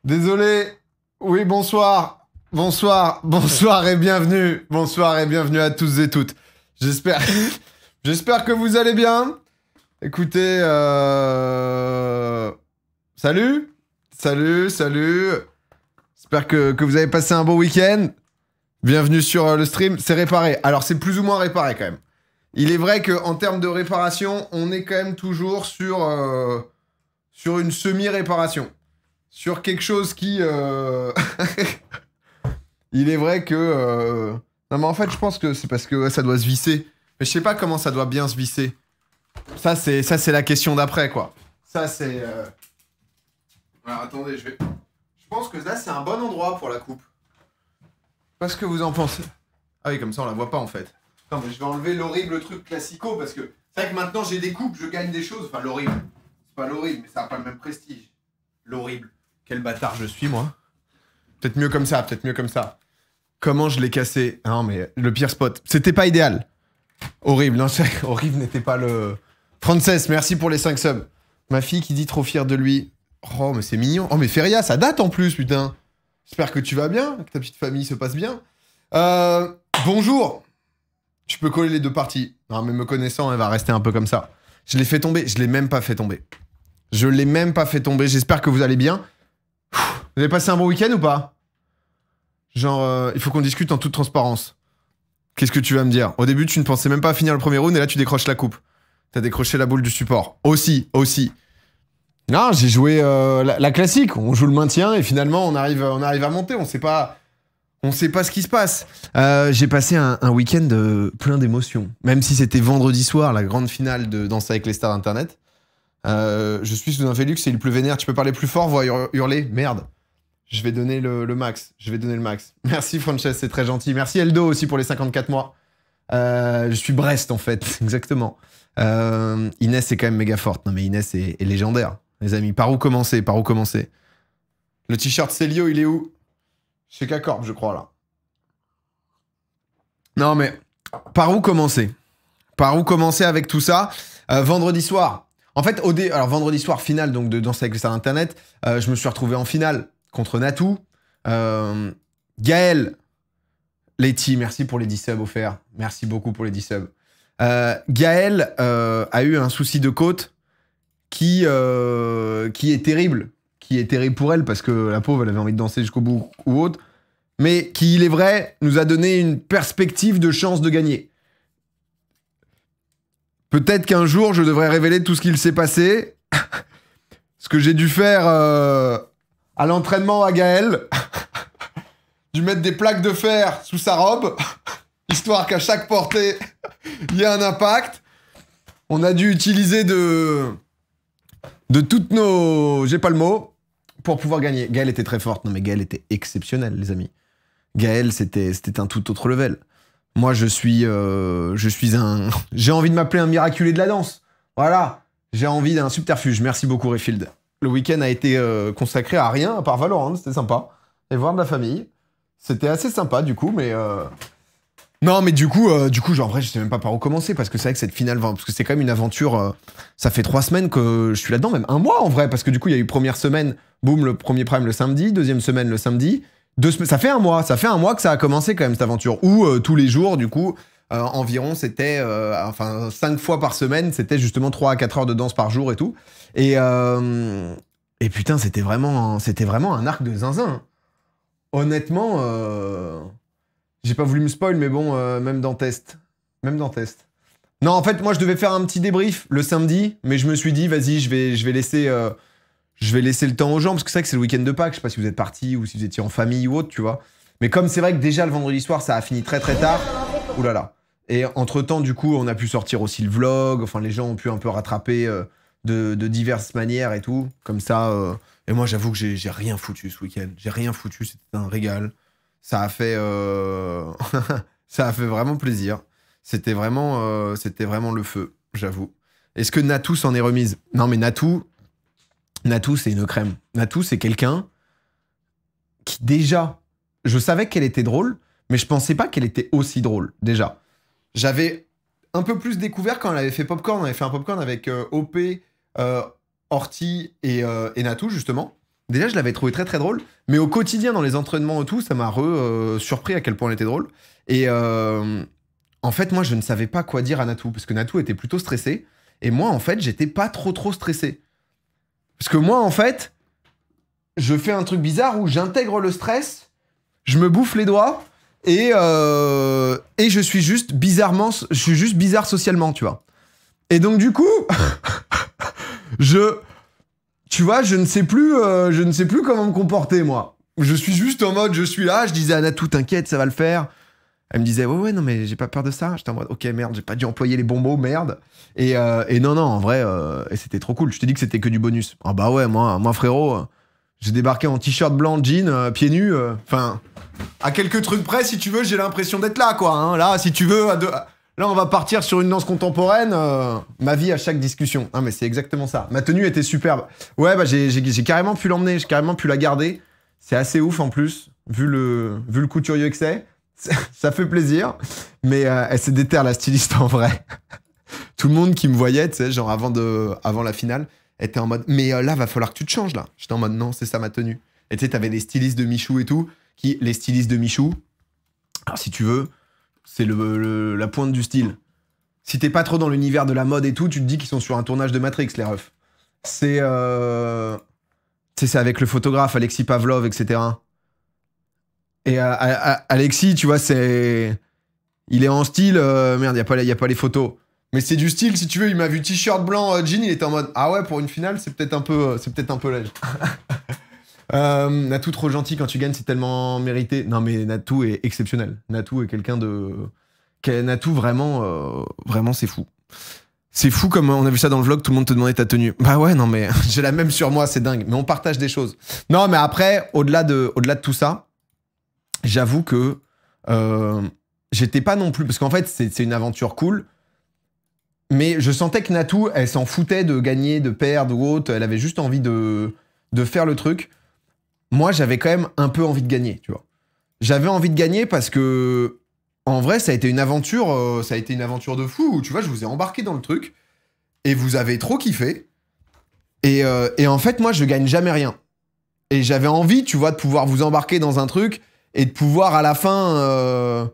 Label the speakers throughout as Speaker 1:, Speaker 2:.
Speaker 1: Désolé. Oui, bonsoir. Bonsoir et bienvenue. Bonsoir et bienvenue à tous et toutes. J'espère j'espère que vous allez bien. Écoutez, salut. J'espère que vous avez passé un bon week-end. Bienvenue sur le stream. C'est réparé. Alors, c'est plus ou moins réparé quand même. Il est vrai qu'en termes de réparation, on est quand même toujours sur une semi-réparation. Sur quelque chose qui... Il est vrai que... Non mais en fait je pense que c'est parce que ça doit se visser. Mais je sais pas comment ça doit bien se visser. Ça c'est la question d'après quoi. Ça c'est... Alors attendez, je pense que là c'est un bon endroit pour la coupe. Je sais pas ce que vous en pensez. Ah oui, comme ça on la voit pas en fait. Non mais je vais enlever l'horrible truc classico parce que c'est vrai que maintenant j'ai des coupes, je gagne des choses. Enfin l'horrible. C'est pas l'horrible mais ça a pas le même prestige. L'horrible. Quel bâtard je suis, moi. Peut-être mieux comme ça. Comment je l'ai cassé? Non, mais le pire spot. C'était pas idéal. Horrible, non, horrible n'était pas le... Frances, merci pour les 5 subs. Ma fille qui dit trop fière de lui. Oh, mais c'est mignon. Oh, mais Feria, ça date en plus, putain. J'espère que tu vas bien, que ta petite famille se passe bien. Bonjour. Tu peux coller les deux parties. Non, mais me connaissant, elle va rester un peu comme ça. Je l'ai fait tomber. Je l'ai même pas fait tomber. J'espère que vous allez bien. Vous avez passé un bon week-end ou pas? Genre, il faut qu'on discute en toute transparence. Qu'est-ce que tu vas me dire? Au début, tu ne pensais même pas à finir le premier round et là, tu décroches la coupe. T'as décroché la boule du support. Aussi. Non, j'ai joué la classique. On joue le maintien et finalement, on arrive à monter. On sait pas ce qui se passe. J'ai passé un week-end plein d'émotions. Même si c'était vendredi soir, la grande finale de Danse avec les stars Internet. Je suis sous un Velux et il pleut vénère. Tu peux parler plus fort, voire hurler? Merde. Je vais donner le max. Merci Frances, c'est très gentil. Merci Eldo aussi pour les 54 mois. Je suis Brest en fait, exactement. Inès est quand même méga forte. Non mais Inès est légendaire. Les amis, par où commencer? Le t-shirt Célio, il est où? Chez K-Corp, je crois là. Non mais, par où commencer avec tout ça? Vendredi soir. En fait, alors vendredi soir, finale donc de Danse avec les stars Internet, je me suis retrouvé en finale contre Natou. Gaël, Letty, merci pour les 10 subs offerts. Merci beaucoup pour les 10 subs. Gaël a eu un souci de côte qui est terrible. Qui est terrible pour elle parce que la pauvre, elle avait envie de danser jusqu'au bout ou autre. Mais qui, il est vrai, nous a donné une perspective de chance de gagner. Peut-être qu'un jour, je devrais révéler tout ce qu'il s'est passé. Ce que j'ai dû faire à l'entraînement à Gaël. Dû mettre des plaques de fer sous sa robe. Histoire qu'à chaque portée, il y ait un impact. On a dû utiliser de toutes nos... J'ai pas le mot. Pour pouvoir gagner. Gaël était très forte. Non mais Gaël était exceptionnelle, les amis. Gaël, c'était un tout autre level. Moi, je suis un... J'ai envie de m'appeler un miraculé de la danse. Voilà. J'ai envie d'un subterfuge. Merci beaucoup, Refield. Le week-end a été consacré à rien, à part Valorant. C'était sympa. Et voir de la famille. C'était assez sympa, du coup, mais... Non, mais du coup, genre, en vrai, je sais même pas par où commencer, parce que c'est vrai que cette finale... Parce que c'est quand même une aventure... ça fait 3 semaines que je suis là-dedans, même un mois, en vrai, parce que du coup, il y a eu première semaine, boum, le premier prime le samedi, deuxième semaine le samedi... 2 semaines, ça fait un mois que ça a commencé quand même cette aventure où tous les jours du coup environ c'était 5 fois par semaine c'était justement 3 à 4 heures de danse par jour et tout et putain c'était vraiment un arc de zinzin. Honnêtement j'ai pas voulu me spoil mais bon même dans test. Non en fait moi je devais faire un petit débrief le samedi mais je me suis dit vas-y je vais laisser le temps aux gens, parce que c'est vrai que c'est le week-end de Pâques, je sais pas si vous êtes partis ou si vous étiez en famille ou autre, tu vois. Mais comme c'est vrai que déjà le vendredi soir, ça a fini très très tard, oulala. Et entre-temps, du coup, on a pu sortir aussi le vlog, enfin les gens ont pu un peu rattraper de diverses manières et tout, comme ça. Et moi, j'avoue que j'ai rien foutu ce week-end. J'ai rien foutu, c'était un régal. Ça a fait... ça a fait vraiment plaisir. C'était vraiment le feu, j'avoue. Est-ce que Natou s'en est remise? Non mais Natou, c'est une crème. Natou, c'est quelqu'un qui, déjà, je savais qu'elle était drôle, mais je pensais pas qu'elle était aussi drôle, déjà. J'avais un peu plus découvert quand elle avait fait Popcorn. On avait fait un Popcorn avec OP, Horty et Natou, justement. Déjà, je l'avais trouvé très très drôle. Mais au quotidien, dans les entraînements et tout, ça m'a surpris à quel point elle était drôle. Et en fait, moi, je ne savais pas quoi dire à Natou. Parce que Natou était plutôt stressé. Et moi, en fait, j'étais pas trop stressé. Parce que moi, en fait, je fais un truc bizarre où j'intègre le stress, je me bouffe les doigts et je suis juste bizarre socialement, tu vois. Et donc, du coup, tu vois, je ne sais plus comment me comporter, moi. Je suis juste en mode, je suis là, je disais à Natou, t'inquiète, ça va le faire. Elle me disait, ouais, non, mais j'ai pas peur de ça. J'étais en mode, ok, merde, j'ai pas dû employer les bons mots, merde. Et non, en vrai, et c'était trop cool. Je te dis que c'était que du bonus. Ah bah ouais, moi frérot, j'ai débarqué en t-shirt blanc, jean, pieds nus. Enfin, à quelques trucs près, si tu veux, j'ai l'impression d'être là, quoi. Hein. Là, si tu veux, là, on va partir sur une danse contemporaine. Ma vie à chaque discussion. Ah, mais c'est exactement ça. Ma tenue était superbe. Ouais, bah j'ai carrément pu l'emmener, j'ai carrément pu la garder. C'est assez ouf en plus, vu le couturier que c'est. Ça fait plaisir, mais elle s'est déterre, la styliste, en vrai. Tout le monde qui me voyait, tu sais, genre avant la finale, était en mode « Mais là, va falloir que tu te changes, là. » J'étais en mode « Non, c'est ça ma tenue. » Et tu sais, t'avais les stylistes de Michou et tout, les stylistes de Michou, alors si tu veux, c'est la pointe du style. Si t'es pas trop dans l'univers de la mode et tout, tu te dis qu'ils sont sur un tournage de Matrix, les refs. C'est avec le photographe Alexis Pavlov, etc. Et Alexis, tu vois, il est en style... merde, y a pas les photos. Mais c'est du style, si tu veux, il m'a vu t-shirt blanc, jean, il était en mode « Ah ouais, pour une finale, c'est peut-être un peu léger. » Natou, trop gentil, quand tu gagnes, c'est tellement mérité. Non, mais Natou est exceptionnel. Natou est quelqu'un de... Natou, vraiment, c'est fou. C'est fou comme on a vu ça dans le vlog, tout le monde te demandait ta tenue. Bah ouais, non, mais j'ai la même sur moi, c'est dingue. Mais on partage des choses. Non, mais après, au-delà de tout ça, j'avoue que j'étais pas non plus... Parce qu'en fait, c'est une aventure cool. Mais je sentais que Natou, elle s'en foutait de gagner, de perdre ou autre. Elle avait juste envie de faire le truc. Moi, j'avais quand même un peu envie de gagner, tu vois. J'avais envie de gagner parce que... En vrai, ça a été une aventure de fou. Où, tu vois, je vous ai embarqué dans le truc. Et vous avez trop kiffé. Et en fait, moi, je gagne jamais rien. Et j'avais envie, tu vois, de pouvoir vous embarquer dans un truc... Et de pouvoir à la fin...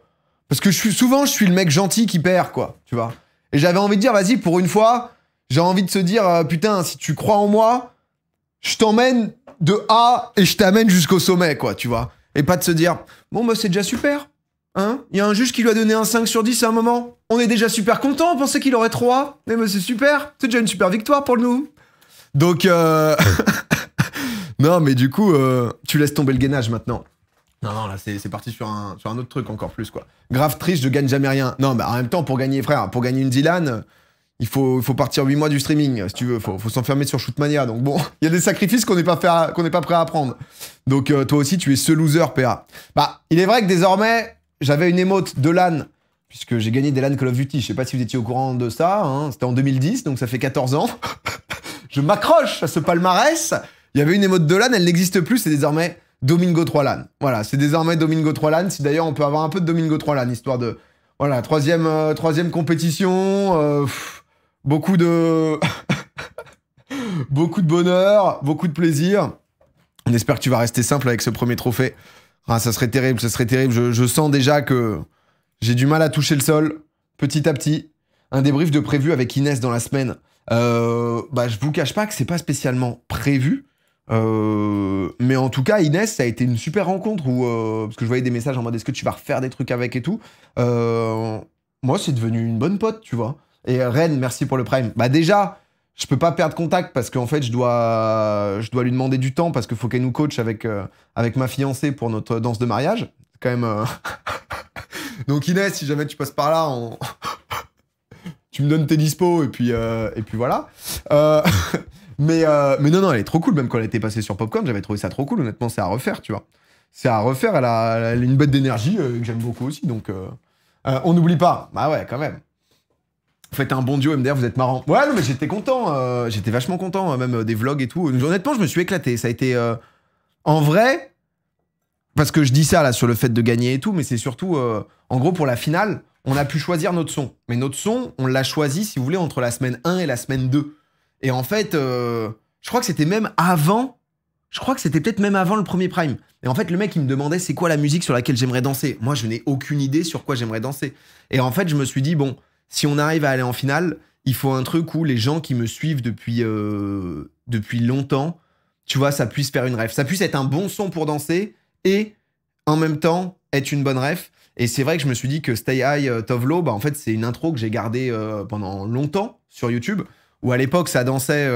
Speaker 1: Parce que souvent, je suis le mec gentil qui perd, quoi, tu vois. Et j'avais envie de dire, vas-y, pour une fois, j'ai envie de se dire, putain, si tu crois en moi, je t'emmène de A et je t'amène jusqu'au sommet, quoi, tu vois. Et pas de se dire, bon, bah c'est déjà super, hein. Il y a un juge qui lui a donné un 5 sur 10 à un moment. On est déjà super content, on pensait qu'il aurait 3. Mais c'est super, c'est déjà une super victoire pour nous. Donc, non, mais du coup, tu laisses tomber le gainage maintenant. Non, là, c'est parti sur un autre truc encore plus, quoi. Grave triste, je gagne jamais rien. Non, mais en même temps, pour gagner, frère, pour gagner une Dylan, il faut partir 8 mois du streaming, si tu veux. Faut s'enfermer sur Shootmania. Donc bon, il y a des sacrifices qu'on n'est pas prêt à prendre. Donc toi aussi, tu es ce loser, PA. Bah, il est vrai que désormais, j'avais une émote de LAN, puisque j'ai gagné des LAN Call of Duty. Je sais pas si vous étiez au courant de ça, hein. C'était en 2010, donc ça fait 14 ans. Je m'accroche à ce palmarès. Il y avait une émote de LAN, elle n'existe plus, c'est désormais... Domingo 3 LAN. Voilà, c'est désormais Domingo 3 LAN. Si d'ailleurs on peut avoir un peu de Domingo 3 LAN, histoire de... Voilà, troisième compétition. Beaucoup de... beaucoup de bonheur, beaucoup de plaisir. On espère que tu vas rester simple avec ce premier trophée. Ah, ça serait terrible, ça serait terrible. Je sens déjà que j'ai du mal à toucher le sol, petit à petit. Un débrief de prévu avec Inès dans la semaine. Bah, je vous cache pas que c'est pas spécialement prévu. Mais en tout cas, Inès, ça a été une super rencontre où, parce que je voyais des messages en mode est-ce que tu vas refaire des trucs avec et tout. Moi, c'est devenu une bonne pote, tu vois. Et Ren, merci pour le prime. Bah déjà, je peux pas perdre contact parce qu'en fait, je dois lui demander du temps parce qu'il faut qu'elle nous coach avec ma fiancée pour notre danse de mariage. C'est quand même... Donc Inès, si jamais tu passes par là, tu me donnes tes dispos et puis voilà. Mais non, elle est trop cool, même quand elle était passée sur Popcorn, j'avais trouvé ça trop cool, honnêtement, c'est à refaire, tu vois. C'est à refaire, elle a une bête d'énergie que j'aime beaucoup aussi, donc on n'oublie pas. Bah ouais, quand même. Faites un bon duo, MDR, vous êtes marrant. Ouais, non, mais j'étais content, j'étais vachement content, même des vlogs et tout. Honnêtement, je me suis éclaté, ça a été... En vrai, parce que je dis ça, là, sur le fait de gagner et tout, mais c'est surtout, en gros, pour la finale, on a pu choisir notre son. Mais notre son, on l'a choisi, si vous voulez, entre la semaine 1 et la semaine 2. Et en fait, je crois que c'était même avant Je crois que c'était peut-être même avant le premier Prime. Et en fait, le mec, il me demandait c'est quoi la musique sur laquelle j'aimerais danser. Moi, je n'ai aucune idée sur quoi j'aimerais danser. Et en fait, je me suis dit, bon, si on arrive à aller en finale, il faut un truc où les gens qui me suivent depuis longtemps, tu vois, ça puisse faire une ref. Ça puisse être un bon son pour danser et en même temps être une bonne ref. Et c'est vrai que je me suis dit que Stay High Tove Lo, bah en fait, c'est une intro que j'ai gardée pendant longtemps sur YouTube, où à l'époque, ça dansait...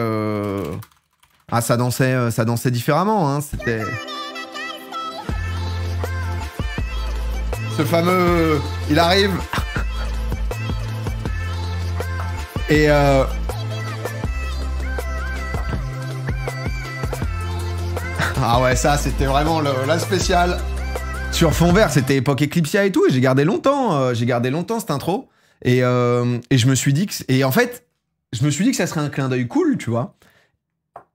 Speaker 1: ça dansait différemment, hein. C'était... Ce fameux... Il arrive... Et ah ouais, ça, c'était vraiment la spéciale. Sur fond vert, c'était époque Eclipsia et tout, et j'ai gardé longtemps cette intro. Et je me suis dit que... Et en fait, je me suis dit que ça serait un clin d'œil cool, tu vois.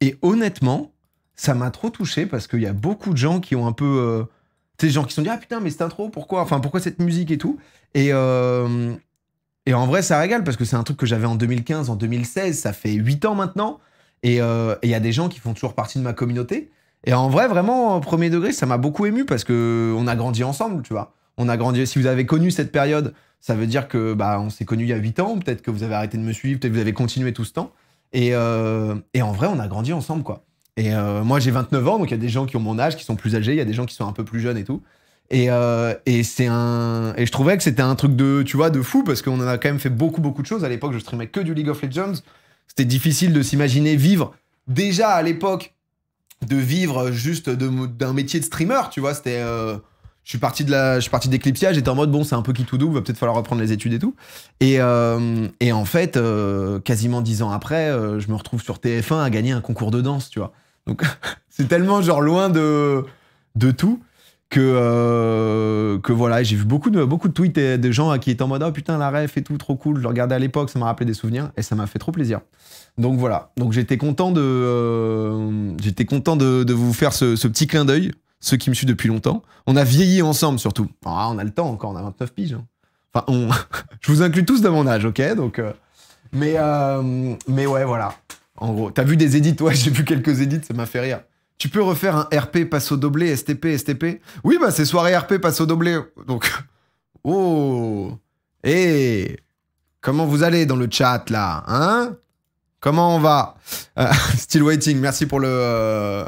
Speaker 1: Et honnêtement, ça m'a trop touché parce qu'il y a beaucoup de gens qui ont un peu... tu sais, des gens qui se sont dit « Ah putain, mais cette intro, pourquoi cette musique et tout ?» Et en vrai, ça régale parce que c'est un truc que j'avais en 2015, en 2016, ça fait 8 ans maintenant. Et il y a des gens qui font toujours partie de ma communauté. Et en vrai, vraiment, au premier degré, ça m'a beaucoup ému parce qu'on a grandi ensemble, tu vois. On a grandi... Si vous avez connu cette période, ça veut dire que on s'est connus il y a 8 ans, peut-être que vous avez arrêté de me suivre, peut-être que vous avez continué tout ce temps. Et en vrai, on a grandi ensemble, quoi. Et moi, j'ai 29 ans, donc il y a des gens qui ont mon âge, qui sont plus âgés, il y a des gens qui sont un peu plus jeunes et tout. Et je trouvais que c'était un truc de, tu vois, de fou, parce qu'on en a quand même fait beaucoup de choses. À l'époque, je streamais que du League of Legends. C'était difficile de s'imaginer vivre, déjà à l'époque, de vivre juste d'un métier de streamer, tu vois. C'était... je suis parti d'Eclipsia, j'étais en mode, bon, c'est un peu qui tout double, va peut-être falloir reprendre les études et tout. Et en fait, quasiment 10 ans après, je me retrouve sur TF1 à gagner un concours de danse, tu vois. Donc, c'est tellement genre loin de tout que voilà, j'ai vu beaucoup de tweets et de gens qui étaient en mode « Oh putain, la ref et tout, trop cool ». Je le regardais à l'époque, ça m'a rappelé des souvenirs et ça m'a fait trop plaisir. Donc voilà, donc j'étais content de vous faire ce petit clin d'œil. Ceux qui me suivent depuis longtemps. On a vieilli ensemble, surtout. Ah, on a le temps encore, on a 29 piges. Hein. Enfin, je vous inclus tous de mon âge, ok? Donc, mais ouais, voilà. En gros, t'as vu des edits? Ouais, j'ai vu quelques edits, ça m'a fait rire. Tu peux refaire un RP passe au doblé, STP? Oui, bah c'est soirée RP passe au doblé. Donc, oh! Et comment vous allez dans le chat, là? Hein? Comment on va? Still waiting, merci pour le...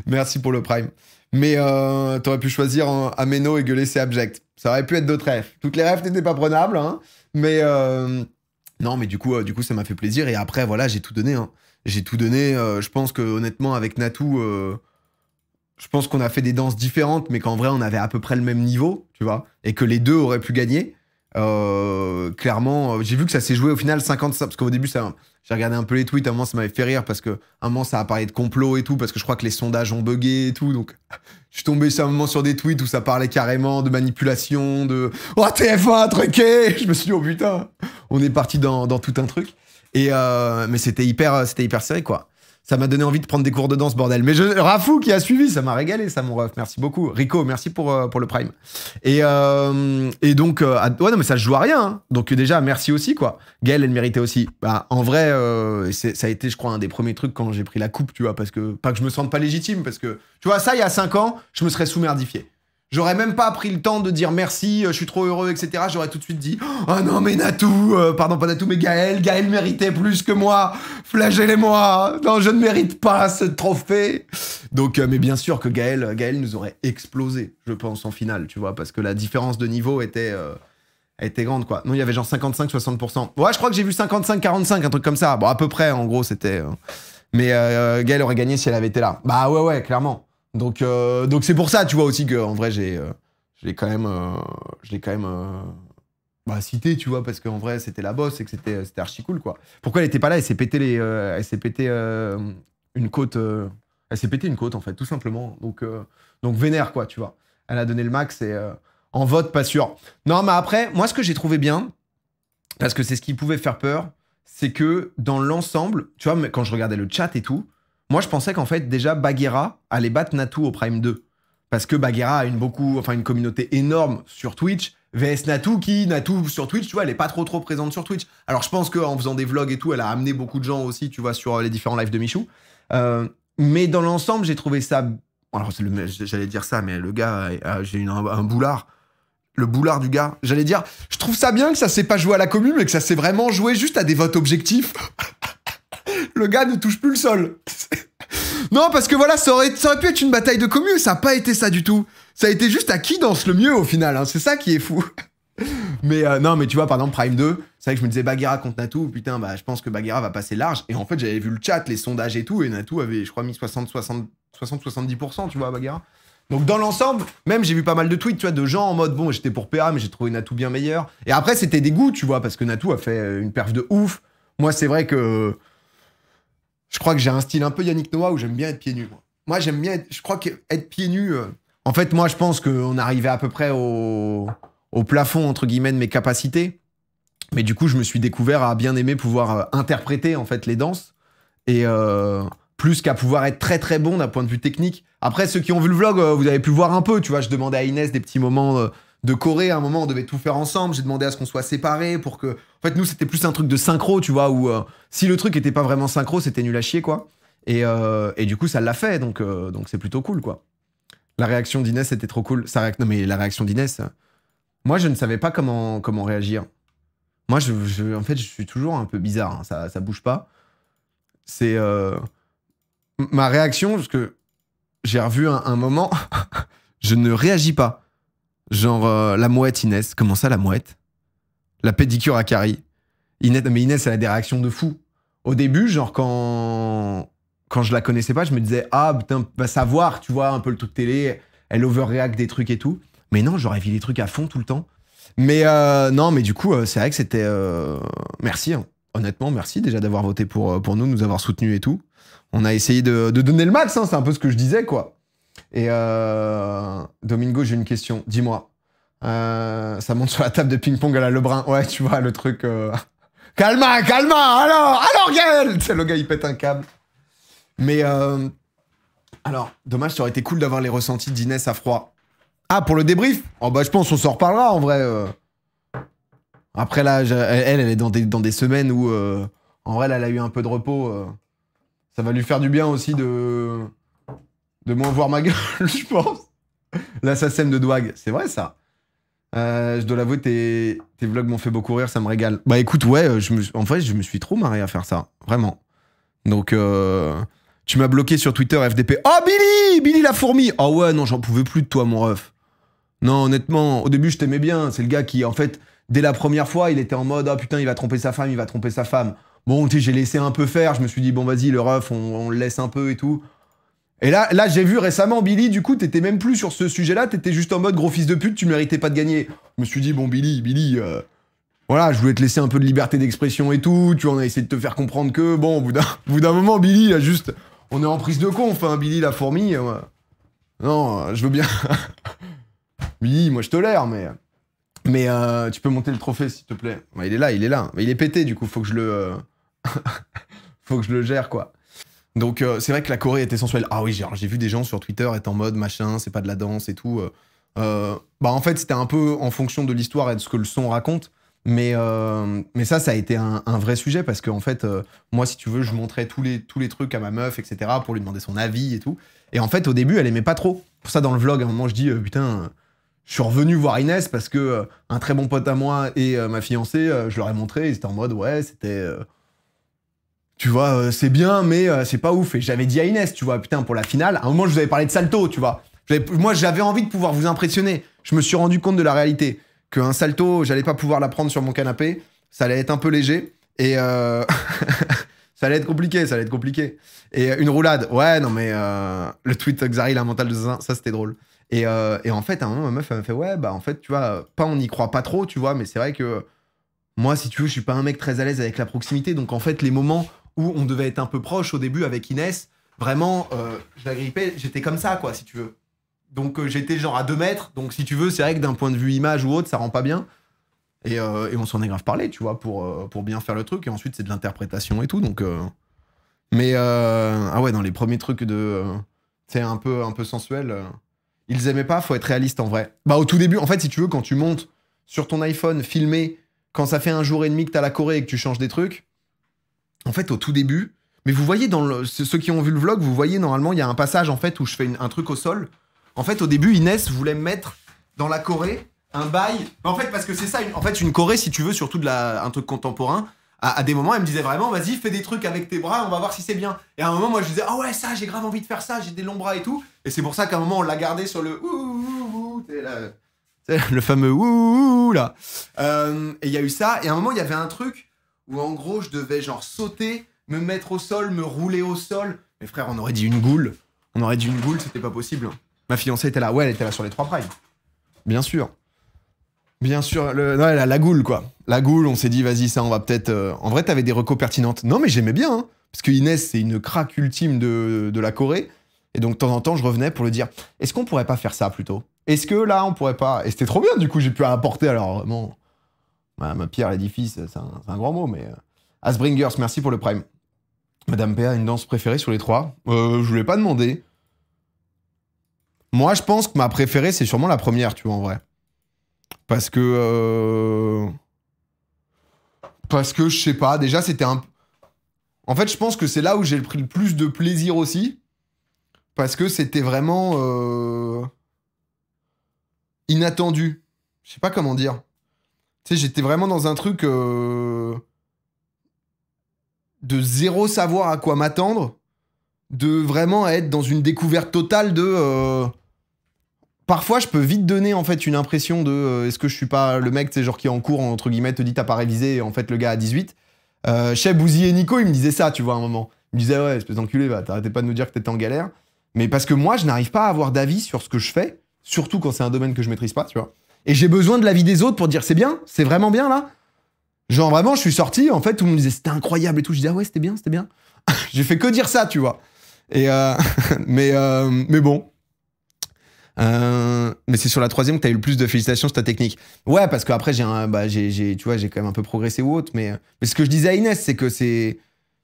Speaker 1: merci pour le prime. Mais t'aurais pu choisir Ameno et gueuler c'est abject. Ça aurait pu être d'autres refs. Toutes les refs n'étaient pas prenables, hein. Mais non, mais du coup, ça m'a fait plaisir. Et après, voilà, j'ai tout donné. Hein. J'ai tout donné. Je pense que honnêtement, avec Natou, je pense qu'on a fait des danses différentes, mais qu'en vrai, on avait à peu près le même niveau, tu vois, et que les deux auraient pu gagner. Clairement, j'ai vu que ça s'est joué au final 55, parce qu'au début, j'ai regardé un peu les tweets, à un moment ça m'avait fait rire, parce que à un moment ça a parlé de complot et tout, parce que je crois que les sondages ont bugué et tout, donc je suis tombé à un moment sur des tweets où ça parlait carrément de manipulation, de « Oh, TF1 truqué !» Je me suis dit « Oh putain !» On est parti dans tout un truc. Et mais c'était hyper serré, quoi. Ça m'a donné envie de prendre des cours de danse, bordel. Mais Rafou qui a suivi, ça m'a régalé, ça, mon ref. Merci beaucoup. Rico, merci pour le prime. Et donc, ouais, non, mais ça se joue à rien. Hein. Donc, déjà, merci aussi, quoi. Gaëlle, elle méritait aussi. Bah, en vrai, ça a été, je crois, un des premiers trucs quand j'ai pris la coupe, tu vois, parce que, pas que je me sente pas légitime, parce que, tu vois, ça, il y a 5 ans, je me serais sous-merdifié. J'aurais même pas pris le temps de dire merci, je suis trop heureux, etc. J'aurais tout de suite dit « Oh non, mais Natou, pardon, pas Natou, mais Gaël méritait plus que moi, flagellez-moi, non, je ne mérite pas ce trophée !» Donc, mais bien sûr que Gaël nous aurait explosé, je pense, en finale, tu vois, parce que la différence de niveau était grande, quoi. Non, il y avait genre 55-60%. Ouais, je crois que j'ai vu 55-45, un truc comme ça. Bon, à peu près, en gros, c'était... Mais Gaël aurait gagné si elle avait été là. Bah ouais, clairement. Donc c'est pour ça, tu vois, aussi qu'en vrai, je l'ai quand même cité, tu vois, parce qu'en vrai, c'était la bosse et que c'était archi cool, quoi. Pourquoi elle était pas là? Elle s'est pété une côte. Elle s'est pété une côte, en fait, tout simplement. Donc vénère, quoi, tu vois. Elle a donné le max et en vote, pas sûr. Non, mais après, moi, ce que j'ai trouvé bien, parce que c'est ce qui pouvait faire peur, c'est que dans l'ensemble, tu vois, quand je regardais le chat et tout, moi, je pensais qu'en fait, déjà, Bagheera allait battre Natou au Prime 2. Parce que Bagheera a une communauté énorme sur Twitch, VS Natou sur Twitch, tu vois, elle est pas trop présente sur Twitch. Alors, je pense qu'en faisant des vlogs et tout, elle a amené beaucoup de gens aussi, tu vois, sur les différents lives de Michou. Mais dans l'ensemble, j'ai trouvé ça... Alors, j'allais dire ça, mais le gars, j'ai eu un boulard. Le boulard du gars. J'allais dire, je trouve ça bien que ça s'est pas joué à la commune, mais que ça s'est vraiment joué juste à des votes objectifs. Le gars ne touche plus le sol. Non, parce que voilà, ça aurait pu être une bataille de communes, ça n'a pas été ça du tout. Ça a été juste à qui danse le mieux au final, hein. C'est ça qui est fou. Mais non, mais tu vois, par exemple, Prime 2, c'est vrai que je me disais Bagheera contre Natou, putain, bah je pense que Bagheera va passer large. Et en fait, j'avais vu le chat, les sondages et tout, et Natou avait, je crois, mis 60-70%, tu vois, à Bagheera. Donc dans l'ensemble, même j'ai vu pas mal de tweets, tu vois, de gens en mode, bon, j'étais pour PA, mais j'ai trouvé Natou bien meilleur. Et après, c'était des goûts, tu vois, parce que Natou a fait une perf de ouf. Moi, c'est vrai que... Je crois que j'ai un style un peu Yannick Noah où j'aime bien être pieds nus. Moi, j'aime bien être... Je crois qu'être pieds nus... En fait, moi, je pense qu'on arrivait à peu près au plafond, entre guillemets, de mes capacités. Mais du coup, je me suis découvert à bien aimer pouvoir interpréter, en fait, les danses. Et plus qu'à pouvoir être très, très bon d'un point de vue technique. Après, ceux qui ont vu le vlog, vous avez pu voir un peu. Tu vois, je demandais à Inès des petits moments de choré. À un moment, on devait tout faire ensemble. J'ai demandé à ce qu'on soit séparés pour que... En fait, nous, c'était plus un truc de synchro, tu vois, où si le truc était pas vraiment synchro, c'était nul à chier, quoi. Et du coup, ça l'a fait, donc c'est plutôt cool, quoi. La réaction d'Inès était trop cool. Non, mais la réaction d'Inès... Moi, je ne savais pas comment réagir. Moi, en fait, je suis toujours un peu bizarre, hein. Ça bouge pas. C'est... Ma réaction, parce que j'ai revu un moment, je ne réagis pas. Genre, la mouette Inès. Comment ça, la mouette? La pédicure à Carrie. Mais Inès, elle a des réactions de fou. Au début, genre, quand je la connaissais pas, je me disais, ah, putain, va savoir, tu vois, un peu le truc télé, elle overreact des trucs et tout. Mais non, j'aurais vu les trucs à fond tout le temps. Mais non, mais du coup, c'est vrai que c'était... Merci, hein. Honnêtement, merci déjà d'avoir voté pour nous avoir soutenus et tout. On a essayé de donner le max, hein, c'est un peu ce que je disais, quoi. Et Domingo, j'ai une question. Dis-moi. Ça monte sur la table de ping-pong à la Lebrun. Ouais, tu vois, le truc... Calma alors Gaël. C'est le gars, il pète un câble. Mais... Alors, dommage, ça aurait été cool d'avoir les ressentis d'Inès à froid. Ah, pour le débrief? Oh bah, je pense qu'on s'en reparlera, en vrai. Après, là, elle est dans des semaines où... En vrai, là, elle a eu un peu de repos. Ça va lui faire du bien aussi de moins voir ma gueule, je pense. L'assassin de Douag, c'est vrai ça. Je dois l'avouer, tes vlogs m'ont fait beaucoup rire, ça me régale. Bah écoute, ouais, en fait, je me suis trop marré à faire ça, vraiment. Donc, tu m'as bloqué sur Twitter, FDP. Oh, Billy la fourmi. Oh ouais, non, j'en pouvais plus de toi, mon ref. Non, honnêtement, au début, je t'aimais bien. C'est le gars qui, en fait, dès la première fois, il était en mode, ah putain, il va tromper sa femme. Bon, tu sais, j'ai laissé un peu faire. Je me suis dit, bon, vas-y, le ref, on le laisse un peu et tout. Et là j'ai vu récemment, Billy, du coup, t'étais même plus sur ce sujet-là. T'étais juste en mode, gros fils de pute, tu méritais pas de gagner. Je me suis dit, bon, Billy, voilà, je voulais te laisser un peu de liberté d'expression et tout. Tu vois, on a essayé de te faire comprendre que, bon, au bout d'un moment, Billy, là, juste, on est en prise de conf, hein, Billy la fourmi. Non, je veux bien. Billy, moi, je tolère, mais tu peux monter le trophée, s'il te plaît. Ouais, il est là. Mais il est pété, du coup, faut que je le... faut que je le gère, quoi. Donc, c'est vrai que la Corée était sensuelle. Ah oui, j'ai vu des gens sur Twitter être en mode, machin, c'est pas de la danse et tout. Bah, en fait, c'était un peu en fonction de l'histoire et de ce que le son raconte. Mais ça a été un vrai sujet parce que, en fait, moi, si tu veux, je montrais tous les trucs à ma meuf, etc., pour lui demander son avis et tout. Et en fait, au début, elle aimait pas trop. Pour ça, dans le vlog, à un moment, je dis, putain... Je suis revenu voir Inès parce que un très bon pote à moi et ma fiancée, je leur ai montré, ils étaient en mode ouais, c'était... tu vois, c'est bien, mais c'est pas ouf. Et j'avais dit à Inès, tu vois, putain, pour la finale, à un moment, je vous avais parlé de salto, tu vois. Moi, j'avais envie de pouvoir vous impressionner. Je me suis rendu compte de la réalité. Qu'un salto, j'allais pas pouvoir la prendre sur mon canapé. Ça allait être un peu léger. Et ça allait être compliqué. Et une roulade. Ouais, non, mais le tweet Xari, la mentale de ça c'était drôle. Et en fait, à un moment, ma meuf, elle m'a fait, ouais, bah en fait, tu vois, pas on n'y croit pas trop, tu vois, mais c'est vrai que moi, si tu veux, je suis pas un mec très à l'aise avec la proximité. Donc, en fait, les moments où on devait être un peu proche au début avec Inès, vraiment, je la grippais, j'étais comme ça, quoi, si tu veux. Donc, j'étais genre à 2 mètres. Donc, si tu veux, c'est vrai que d'un point de vue image ou autre, ça rend pas bien. Et on s'en est grave parlé, tu vois, pour bien faire le truc. Et ensuite, c'est de l'interprétation et tout. Donc, mais, ah ouais, dans les premiers trucs de... c'est un peu sensuel... Ils aimaient pas, faut être réaliste en vrai. Bah au tout début, en fait, si tu veux, quand tu montes sur ton iPhone, filmer, quand ça fait 1 jour et demi que t'as la Corée et que tu changes des trucs, en fait, au tout début, Mais vous voyez, ceux qui ont vu le vlog, vous voyez, normalement, il y a un passage, en fait, où je fais un truc au sol. En fait, au début, Inès voulait me mettre dans la choré un bail. En fait, parce que c'est ça, en fait, une choré, si tu veux, surtout un truc contemporain, à des moments, elle me disait vraiment, vas-y, fais des trucs avec tes bras, on va voir si c'est bien. Et à un moment, moi, je disais, ah ouais, ça, j'ai grave envie de faire ça, j'ai des longs bras et tout. Et c'est pour ça qu'à un moment, on l'a gardé sur le ouh, le fameux ouh, là. Et il y a eu ça. Et à un moment, il y avait un truc où, en gros, je devais, genre, sauter, me mettre au sol, me rouler au sol. Mes frères, on aurait dit une goule. C'était pas possible. Ma fiancée était là. Ouais, elle était là sur les 3 primes. Bien sûr. Bien sûr. La goule, quoi. La goule, on s'est dit, vas-y, ça, on va peut-être... En vrai, t'avais des recos pertinentes. Non, mais j'aimais bien, hein. Parce que Inès, c'est une craque ultime de la Corée. Et donc, de temps en temps, je revenais pour lui dire, est-ce qu'on pourrait pas faire ça, plutôt? Est-ce que, là, on pourrait pas... Et c'était trop bien, du coup, j'ai pu apporter, alors, vraiment... ma pierre à l'édifice, c'est un grand mot, mais... Asbringers, merci pour le prime. Madame PA, une danse préférée sur les 3? Je vous l'ai pas demandé. Moi, je pense que ma préférée, c'est sûrement la première, tu vois, en vrai. Parce que, je sais pas, déjà, c'était un... En fait, je pense que c'est là où j'ai pris le plus de plaisir aussi. Parce que c'était vraiment... inattendu. Je sais pas comment dire. Tu sais, j'étais vraiment dans un truc... de zéro savoir à quoi m'attendre, de vraiment être dans une découverte totale de... Parfois, je peux vite donner en fait une impression de est-ce que je suis pas le mec, tu sais, genre qui est en cours, entre guillemets, te dit t'as pas révisé, et en fait le gars a 18. Chez Bouzy et Nico, ils me disaient ça, tu vois, à un moment. Ils me disaient ouais, espèce d'enculé, bah, t'arrêtais pas de nous dire que t'étais en galère. Mais parce que moi, je n'arrive pas à avoir d'avis sur ce que je fais, surtout quand c'est un domaine que je maîtrise pas, tu vois. Et j'ai besoin de l'avis des autres pour dire c'est bien, c'est vraiment bien là. Genre vraiment, je suis sorti, en fait, tout le monde me disait c'était incroyable et tout. Je disais ah ouais, c'était bien, c'était bien. J'ai fait que dire ça, tu vois. Et mais bon. Mais c'est sur la 3e que t'as eu le plus de félicitations sur ta technique. Ouais, parce qu'après, tu vois, j'ai quand même un peu progressé ou autre. Mais ce que je disais à Inès, c'est que c'est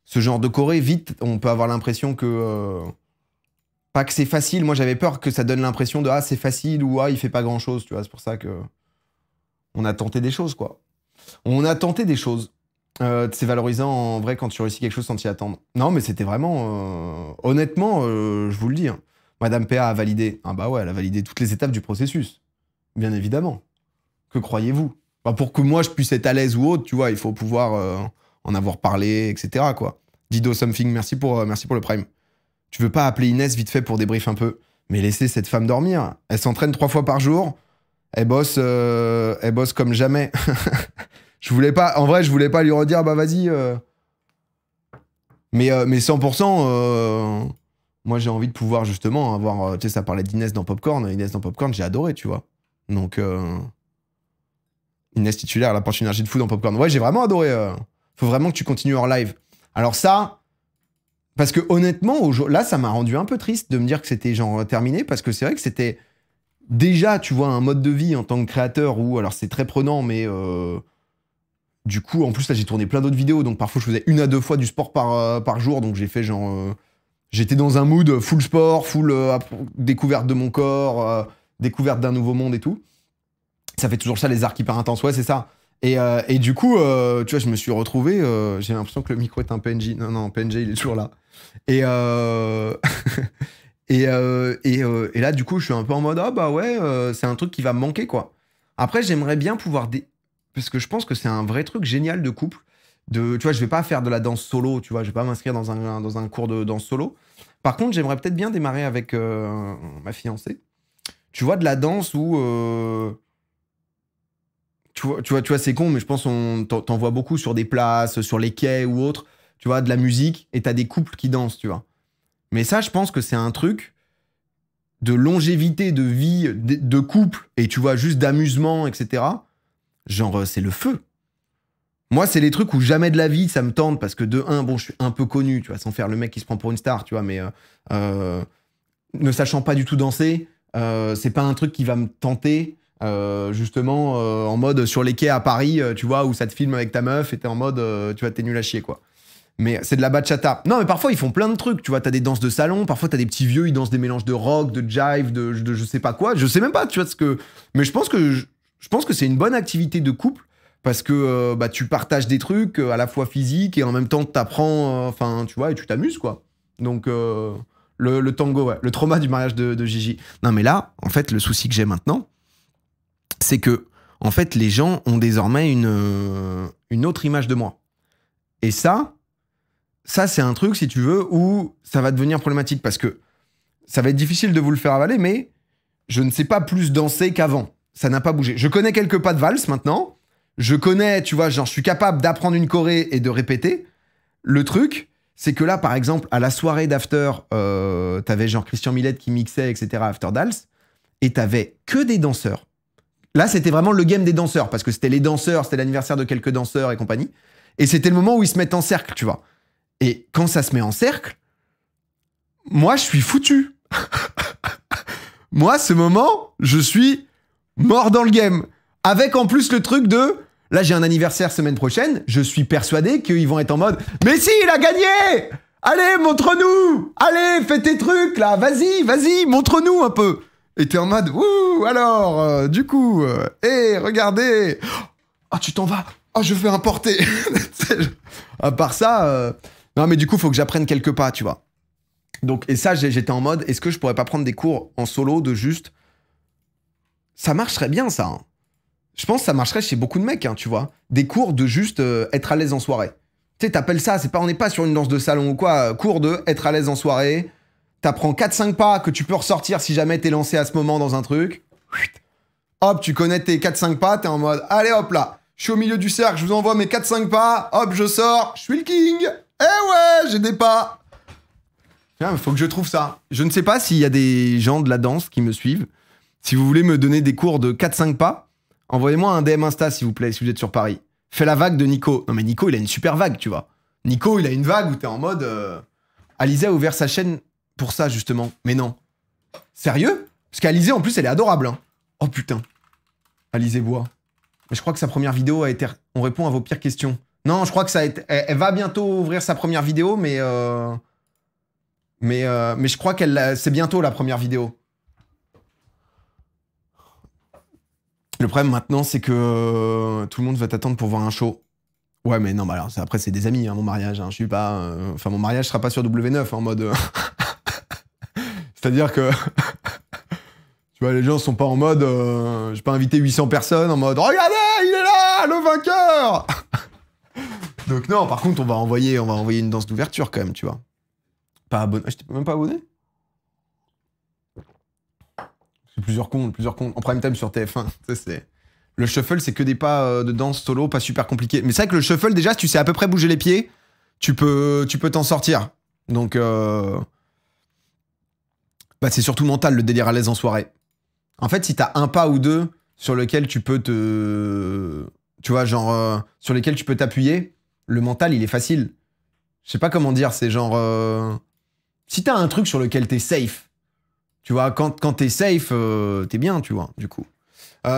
Speaker 1: ce genre de choré, vite, on peut avoir l'impression que... pas que c'est facile. Moi, j'avais peur que ça donne l'impression de ah, c'est facile ou ah, il fait pas grand-chose, tu vois. C'est pour ça que on a tenté des choses, quoi. On a tenté des choses. C'est valorisant en vrai quand tu réussis quelque chose sans t'y attendre. Non, mais c'était vraiment... honnêtement, je vous le dis. Hein. Madame PA a validé. Ah bah ouais, elle a validé toutes les étapes du processus. Bien évidemment. Que croyez-vous? Bah, pour que moi je puisse être à l'aise ou autre, tu vois, il faut pouvoir en avoir parlé, etc. quoi. Dido Something, merci pour le prime. Tu veux pas appeler Inès vite fait pour débrief un peu? Mais laissez cette femme dormir. Elle s'entraîne 3 fois par jour. Elle bosse comme jamais. En vrai, je voulais pas lui redire, bah vas-y. Mais 100%, moi j'ai envie de pouvoir justement avoir, tu sais, ça parlait d'Inès dans Popcorn. Inès dans Popcorn, j'ai adoré, tu vois. Donc, Inès titulaire, elle apporte une énergie de fou dans Popcorn. Ouais, j'ai vraiment adoré. Faut vraiment que tu continues hors live. Alors ça, parce que honnêtement, là, ça m'a rendu un peu triste de me dire que c'était genre terminé, parce que c'est vrai que c'était déjà, tu vois, un mode de vie en tant que créateur où, alors c'est très prenant, mais... du coup, en plus, là, j'ai tourné plein d'autres vidéos, donc parfois, je faisais 1 à 2 fois du sport par jour, donc j'ai fait genre... j'étais dans un mood full sport, full découverte de mon corps, découverte d'un nouveau monde et tout. Ça fait toujours ça, les arcs hyper intenses, ouais, c'est ça. Et du coup, tu vois, je me suis retrouvé... j'ai l'impression que le micro est un PNJ. Non, PNJ, il est toujours là. Et là, du coup, je suis un peu en mode, ah bah ouais, c'est un truc qui va me manquer, quoi. Après, j'aimerais bien pouvoir... Parce que je pense que c'est un vrai truc génial de couple. Tu vois, je vais pas faire de la danse solo, tu vois, je vais pas m'inscrire dans un cours de danse solo. Par contre, j'aimerais peut-être bien démarrer avec ma fiancée. Tu vois, de la danse où... tu vois, c'est con, mais je pense qu'on t'en voit beaucoup sur des places, sur les quais ou autres. Tu vois, de la musique, et t'as des couples qui dansent, tu vois. Mais ça, je pense que c'est un truc de longévité, de vie, de couple, et tu vois, juste d'amusement, etc. Genre, c'est le feu. Moi, c'est les trucs où jamais de la vie, ça me tente, parce que de un, bon, je suis un peu connu, tu vois, sans faire le mec qui se prend pour une star, tu vois, mais ne sachant pas du tout danser, c'est pas un truc qui va me tenter, justement, en mode sur les quais à Paris, tu vois, où ça te filme avec ta meuf, et t'es en mode, tu vois, t'es nul à chier, quoi. Mais c'est de la bachata. Non, mais parfois, ils font plein de trucs, tu vois, t'as des danses de salon, parfois t'as des petits vieux, ils dansent des mélanges de rock, de jive, de je sais pas quoi, je sais même pas, tu vois, mais je pense que c'est une bonne activité de couple, parce que bah, tu partages des trucs à la fois physiques et en même temps t'apprends, enfin, tu vois, et tu t'amuses, quoi. Donc, le tango, ouais, le trauma du mariage de Gigi. Non, mais là, en fait, le souci que j'ai maintenant, c'est que, en fait, les gens ont désormais une autre image de moi. Et ça c'est un truc, si tu veux, où ça va devenir problématique, parce que ça va être difficile de vous le faire avaler, mais je ne sais pas plus danser qu'avant. Ça n'a pas bougé. Je connais quelques pas de valse maintenant. Je connais, tu vois, genre, je suis capable d'apprendre une choré et de répéter. Le truc, c'est que là, par exemple, à la soirée d'After, t'avais genre Christian Millette qui mixait, etc., After Dals, et t'avais que des danseurs. Là, c'était vraiment le game des danseurs, parce que c'était les danseurs, c'était l'anniversaire de quelques danseurs et compagnie. Et c'était le moment où ils se mettent en cercle, tu vois. Et quand ça se met en cercle, moi, je suis foutu. Moi, ce moment, je suis mort dans le game. Avec en plus le truc de... Là, j'ai un anniversaire semaine prochaine. Je suis persuadé qu'ils vont être en mode... Mais si, il a gagné! Allez, montre-nous! Allez, fais tes trucs, là! Vas-y, montre-nous un peu! Et t'es en mode... Ouh, alors, du coup... regardez! Oh, tu t'en vas! Oh, je fais un porté! À part ça... Non, mais du coup, faut que j'apprenne quelques pas, tu vois. Donc, et ça, j'étais en mode... Est-ce que je pourrais pas prendre des cours en solo de juste... Ça marcherait bien, ça, hein. Je pense que ça marcherait chez beaucoup de mecs, hein, tu vois. Des cours de juste être à l'aise en soirée. Tu sais, t'appelles ça, on n'est pas sur une danse de salon ou quoi. Cours de être à l'aise en soirée. T'apprends 4-5 pas que tu peux ressortir si jamais t'es lancé à ce moment dans un truc. Hop, tu connais tes 4-5 pas, t'es en mode, allez hop là, je suis au milieu du cercle, je vous envoie mes 4-5 pas, hop, je sors, je suis le king. Eh ouais, j'ai des pas. Il faut que je trouve ça. Je ne sais pas s'il y a des gens de la danse qui me suivent. Si vous voulez me donner des cours de 4-5 pas, envoyez-moi un DM Insta, s'il vous plaît, si vous êtes sur Paris. Fais la vague de Nico. Non, mais Nico, il a une super vague, tu vois. Nico, il a une vague où t'es en mode... Alizé a ouvert sa chaîne pour ça, justement. Mais non. Sérieux? Parce qu'Alizé, en plus, elle est adorable. Hein. Oh, putain. Alizé Bois. Mais je crois que sa première vidéo a été... On répond à vos pires questions. Non, je crois que ça a été... Elle va bientôt ouvrir sa première vidéo, mais... Mais je crois qu'elle... C'est bientôt, la première vidéo. Le problème maintenant, c'est que tout le monde va t'attendre pour voir un show. Ouais, mais non, bah alors, après, c'est des amis, hein, mon mariage. Hein. Je suis pas... Enfin, mon mariage sera pas sur W9, en mode... C'est-à-dire que... tu vois, les gens sont pas en mode... Je vais pas inviter 800 personnes en mode... Regardez, il est là, le vainqueur. Donc non, par contre, on va envoyer une danse d'ouverture, quand même, tu vois. Pas abonné... Je t'ai même pas abonné? Plusieurs comptes. En prime time sur TF1. C'est... Le shuffle, c'est que des pas de danse solo, pas super compliqué. Mais c'est vrai que le shuffle, déjà, si tu sais à peu près bouger les pieds, tu peux t'en sortir. Donc, bah, c'est surtout mental, le délire à l'aise en soirée. En fait, si t'as un pas ou deux sur lequel tu peux te... Tu vois, genre... sur lesquels tu peux t'appuyer, le mental, il est facile. Je sais pas comment dire, c'est genre... Si t'as un truc sur lequel t'es safe, tu vois, quand t'es safe, t'es bien, tu vois, du coup.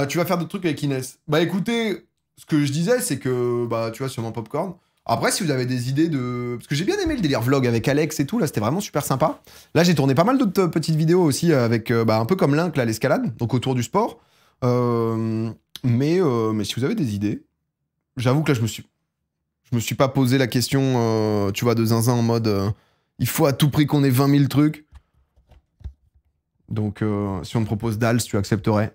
Speaker 1: Tu vas faire d'autres trucs avec Inès. Bah écoutez, ce que je disais, c'est que, bah tu vois, sur mon popcorn. Après, si vous avez des idées de... Parce que j'ai bien aimé le délire vlog avec Alex et tout, là, c'était vraiment super sympa. Là, j'ai tourné pas mal d'autres petites vidéos aussi avec, bah un peu comme Link, là, l'escalade, donc autour du sport. Mais si vous avez des idées, j'avoue que là, je me suis pas posé la question, tu vois, de zinzin en mode... il faut à tout prix qu'on ait 20 000 trucs. Donc, si on me propose Dals, tu accepterais?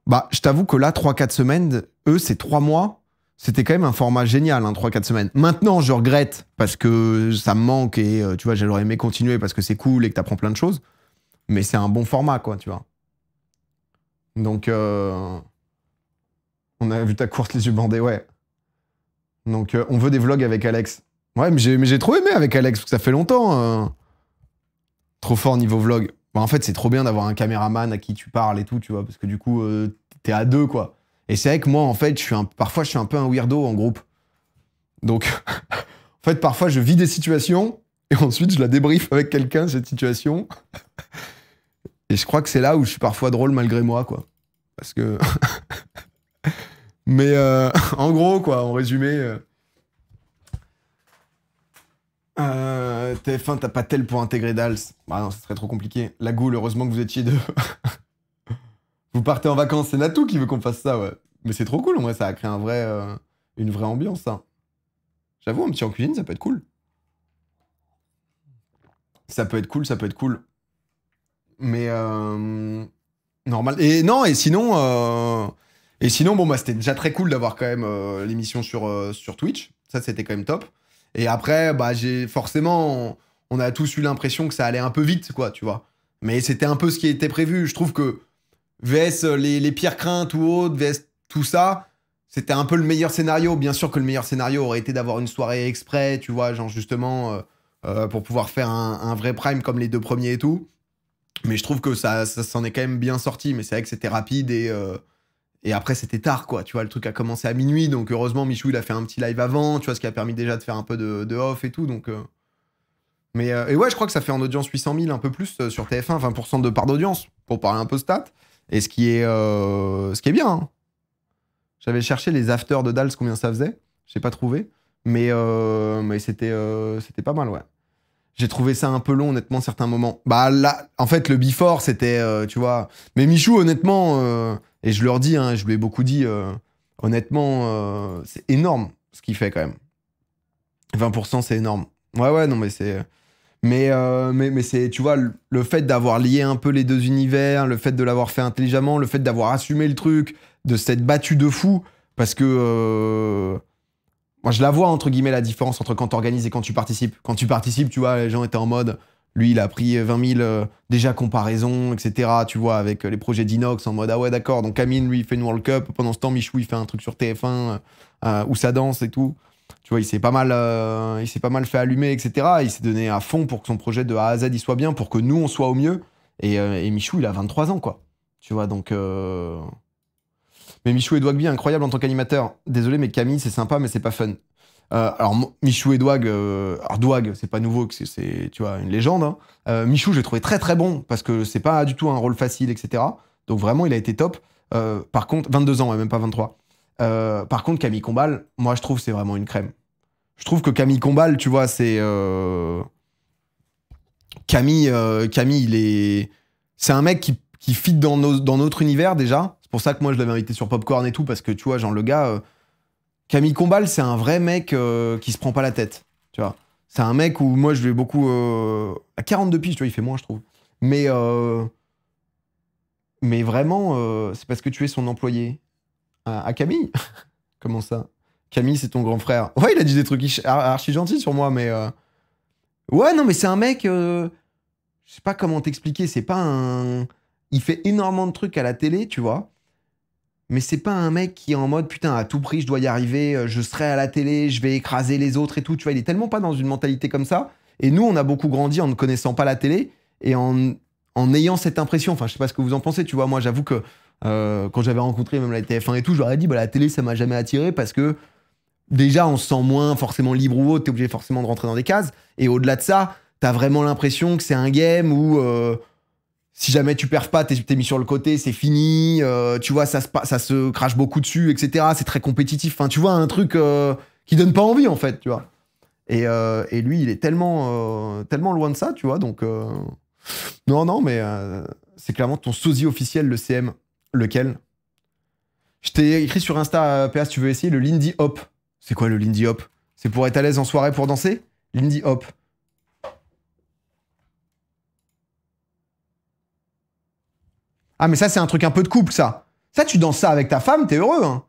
Speaker 1: Bah, je t'avoue que là, 3-4 semaines, eux, c'est 3 mois. C'était quand même un format génial, hein, 3-4 semaines. Maintenant, je regrette parce que ça me manque et, tu vois, j'aurais aimé continuer parce que c'est cool et que t'apprends plein de choses. Mais c'est un bon format, quoi, tu vois. Donc, on a vu ta course les yeux bandés, ouais. Donc, on veut des vlogs avec Alex. Ouais, mais j'ai trop aimé avec Alex, parce que ça fait longtemps. Trop fort niveau vlog. Bah, en fait, c'est trop bien d'avoir un caméraman à qui tu parles et tout, tu vois, parce que du coup, t'es à deux, quoi. Et c'est vrai que moi, en fait, parfois, je suis un peu un weirdo en groupe. Donc, en fait, parfois, je vis des situations et ensuite, je la débrief avec quelqu'un, cette situation. Et je crois que c'est là où je suis parfois drôle malgré moi, quoi. Parce que... Mais en gros, quoi, en résumé... TF1, t'as pas tel pour intégrer Dals. Bah non, ça serait trop compliqué. La Goule, heureusement que vous étiez deux. Vous partez en vacances, c'est Natou qui veut qu'on fasse ça, ouais. Mais c'est trop cool, en vrai, ça a créé un vrai... Une vraie ambiance, ça. J'avoue, un petit en cuisine, ça peut être cool. Ça peut être cool, ça peut être cool. Mais normal. Et non, et sinon, bon, bah, c'était déjà très cool d'avoir quand même l'émission sur Twitch. Ça, c'était quand même top. Et après, bah, forcément, on a tous eu l'impression que ça allait un peu vite, quoi, tu vois. Mais c'était un peu ce qui était prévu. Je trouve que VS les pires craintes ou autres, VS tout ça, c'était un peu le meilleur scénario. Bien sûr que le meilleur scénario aurait été d'avoir une soirée exprès, tu vois, genre justement, pour pouvoir faire un vrai prime comme les deux premiers et tout. Mais je trouve que ça s'en est quand même bien sorti. Mais c'est vrai que c'était rapide et après c'était tard, quoi. Tu vois, le truc a commencé à minuit. Donc heureusement, Michou, il a fait un petit live avant, tu vois, ce qui a permis déjà de faire un peu de off et tout. Donc, et ouais, je crois que ça fait en audience 800 000, un peu plus sur TF1, 20% de part d'audience, pour parler un peu stats. Et ce qui est bien. Hein. J'avais cherché les afters de Dals, combien ça faisait. J'ai pas trouvé. Mais c'était pas mal, ouais. J'ai trouvé ça un peu long, honnêtement, certains moments. Bah là, en fait, le before, c'était, tu vois... Mais Michou, honnêtement, et je leur dis, hein, je lui ai beaucoup dit, honnêtement, c'est énorme ce qu'il fait quand même. 20%, c'est énorme. Ouais, ouais, non, mais c'est... Mais c'est, tu vois, le fait d'avoir lié un peu les deux univers, le fait de l'avoir fait intelligemment, le fait d'avoir assumé le truc, de s'être battu de fou, parce que... moi, je la vois, entre guillemets, la différence entre quand tu organises et quand tu participes. Quand tu participes, tu vois, les gens étaient en mode... Lui, il a pris 20 000, déjà comparaison, etc. Tu vois, avec les projets d'Inox, en mode, ah ouais, d'accord. Donc, Amine, lui, il fait une World Cup. Pendant ce temps, Michou, il fait un truc sur TF1 où ça danse et tout. Tu vois, il s'est pas mal fait allumer, etc. Il s'est donné à fond pour que son projet de A à Z, il soit bien, pour que nous, on soit au mieux. Et Michou, il a 23 ans, quoi. Tu vois, donc... Mais Michou et Dwagby, incroyable en tant qu'animateur. Désolé, mais Camille, c'est sympa, mais c'est pas fun. Alors, Michou et Dwag, alors Dwag, c'est pas nouveau, que c'est, tu vois, une légende. Hein. Michou, j'ai trouvé très très bon, parce que c'est pas du tout un rôle facile, etc. Donc vraiment, il a été top. Par contre, 22 ans, ouais, même pas 23. Par contre, Camille Combal, moi, je trouve c'est vraiment une crème. Je trouve que Camille Combal, tu vois, c'est... Camille, il est... C'est un mec qui fit dans notre univers, déjà. C'est pour ça que moi, je l'avais invité sur Popcorn et tout, parce que, tu vois, genre, le gars... Camille Combal, c'est un vrai mec qui se prend pas la tête, tu vois. C'est un mec où moi, je lui ai beaucoup... à 42 piges, tu vois, il fait moins, je trouve. Mais vraiment, c'est parce que tu es son employé. À Camille? Comment ça? Camille, c'est ton grand frère. Ouais, il a dit des trucs archi gentils sur moi, mais... Ouais, non, mais c'est un mec... Je sais pas comment t'expliquer, c'est pas un... Il fait énormément de trucs à la télé, tu vois. Mais c'est pas un mec qui est en mode putain, à tout prix, je dois y arriver, je serai à la télé, je vais écraser les autres et tout. Tu vois, il est tellement pas dans une mentalité comme ça. Et nous, on a beaucoup grandi en ne connaissant pas la télé et en ayant cette impression. Enfin, je sais pas ce que vous en pensez, tu vois. Moi, j'avoue que quand j'avais rencontré même la TF1 et tout, j'aurais dit, bah, la télé, ça m'a jamais attiré parce que déjà, on se sent moins forcément libre ou autre, t'es obligé forcément de rentrer dans des cases. Et au-delà de ça, t'as vraiment l'impression que c'est un game où si jamais tu perds pas, t'es mis sur le côté, c'est fini. Tu vois, ça se crache beaucoup dessus, etc. C'est très compétitif. Enfin, tu vois, un truc qui donne pas envie, en fait, tu vois. Et lui, il est tellement loin de ça, tu vois. Donc, non, non, mais c'est clairement ton sosie officiel, le CM. Lequel? Je t'ai écrit sur Insta, PA, si tu veux essayer, le Lindy Hop. C'est quoi le Lindy Hop? C'est pour être à l'aise en soirée pour danser? Lindy Hop. Ah, mais ça, c'est un truc un peu de couple, ça. Ça, tu danses ça avec ta femme, t'es heureux, hein.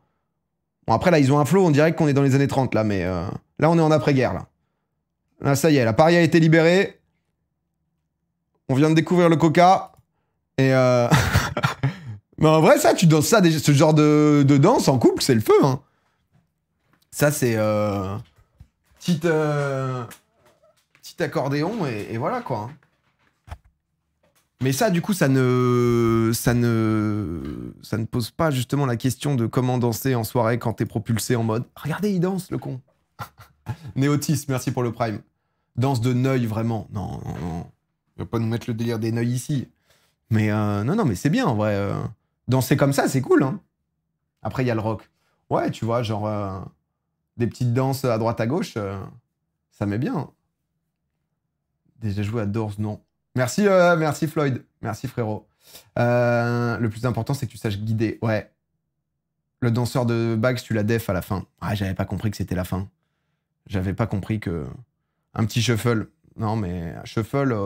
Speaker 1: Bon, après, là, ils ont un flow, on dirait qu'on est dans les années 30, là, mais là, on est en après-guerre, là. Là, ça y est, la Paris a été libérée. On vient de découvrir le coca. Et mais en vrai, ça, tu danses ça, ce genre de danse en couple, c'est le feu, hein. Ça, c'est petit accordéon et voilà, quoi. Hein. Mais ça, du coup, ça ne pose pas justement la question de comment danser en soirée quand t'es propulsé en mode regardez, il danse, le con. Néotis, merci pour le prime. Danse de Neuil, vraiment. Non, non, non. Je vais pas nous mettre le délire des Neuil ici. Mais non, non, mais c'est bien en vrai. Danser comme ça, c'est cool. Hein. Après, il y a le rock. Ouais, tu vois, genre des petites danses à droite à gauche, ça met bien. Déjà joué à Doors, non. Merci, merci Floyd. Merci frérot. Le plus important, c'est que tu saches guider. Ouais. Le danseur de Bags, tu la def à la fin. Ah, j'avais pas compris que c'était la fin. J'avais pas compris que... Un petit shuffle. Non, mais shuffle...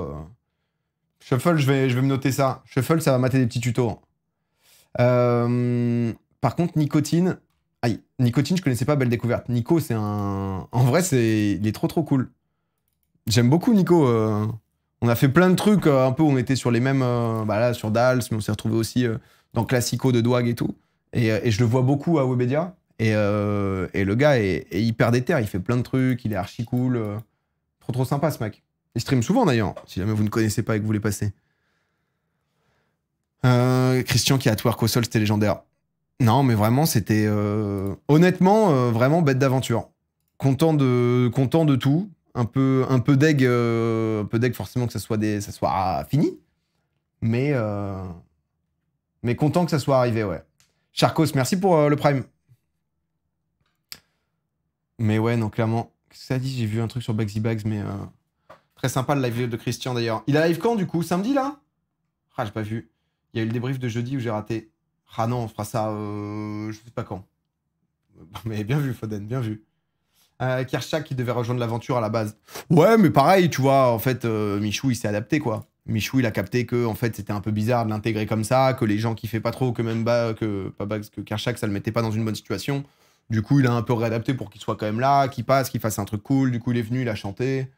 Speaker 1: Shuffle, je vais me noter ça. Shuffle, ça va mater des petits tutos. Par contre, Nicotine... Aïe, Nicotine, je connaissais pas, belle découverte. Nico, c'est un... En vrai, il est trop trop cool. J'aime beaucoup Nico. On a fait plein de trucs, un peu, on était sur les mêmes... bah là, sur Dals, mais on s'est retrouvé aussi dans Classico de Dwag et tout. Et je le vois beaucoup à Webedia. Et le gars est hyper déter, il fait plein de trucs, il est archi cool. Trop trop sympa ce mec. Il stream souvent d'ailleurs, si jamais vous ne connaissez pas et que vous voulez passer. Christian qui a twerk au sol, c'était légendaire. Non, mais vraiment, c'était... honnêtement, vraiment bête d'aventure. Content de tout. Un peu deg forcément que ça soit fini. Mais content que ça soit arrivé, ouais. Charcos, merci pour le prime. Mais ouais, non, clairement. Qu'est-ce que ça dit? J'ai vu un truc sur Bugsy Bags, mais... Très sympa le live de Christian, d'ailleurs. Il a live quand, du coup? Samedi, là? Ah, j'ai pas vu. Il y a eu le débrief de jeudi où j'ai raté. Ah non, on fera ça... je sais pas quand. Mais bien vu, Foden, bien vu. Kershak qui devait rejoindre l'aventure à la base. Ouais, mais pareil, tu vois, en fait, Michou, il s'est adapté, quoi. Michou, il a capté que, en fait, c'était un peu bizarre de l'intégrer comme ça, que les gens kiffaient pas trop, que même que Kershak, ça le mettait pas dans une bonne situation. Du coup, il a un peu réadapté pour qu'il soit quand même là, qu'il passe, qu'il fasse un truc cool. Du coup, il est venu, il a chanté.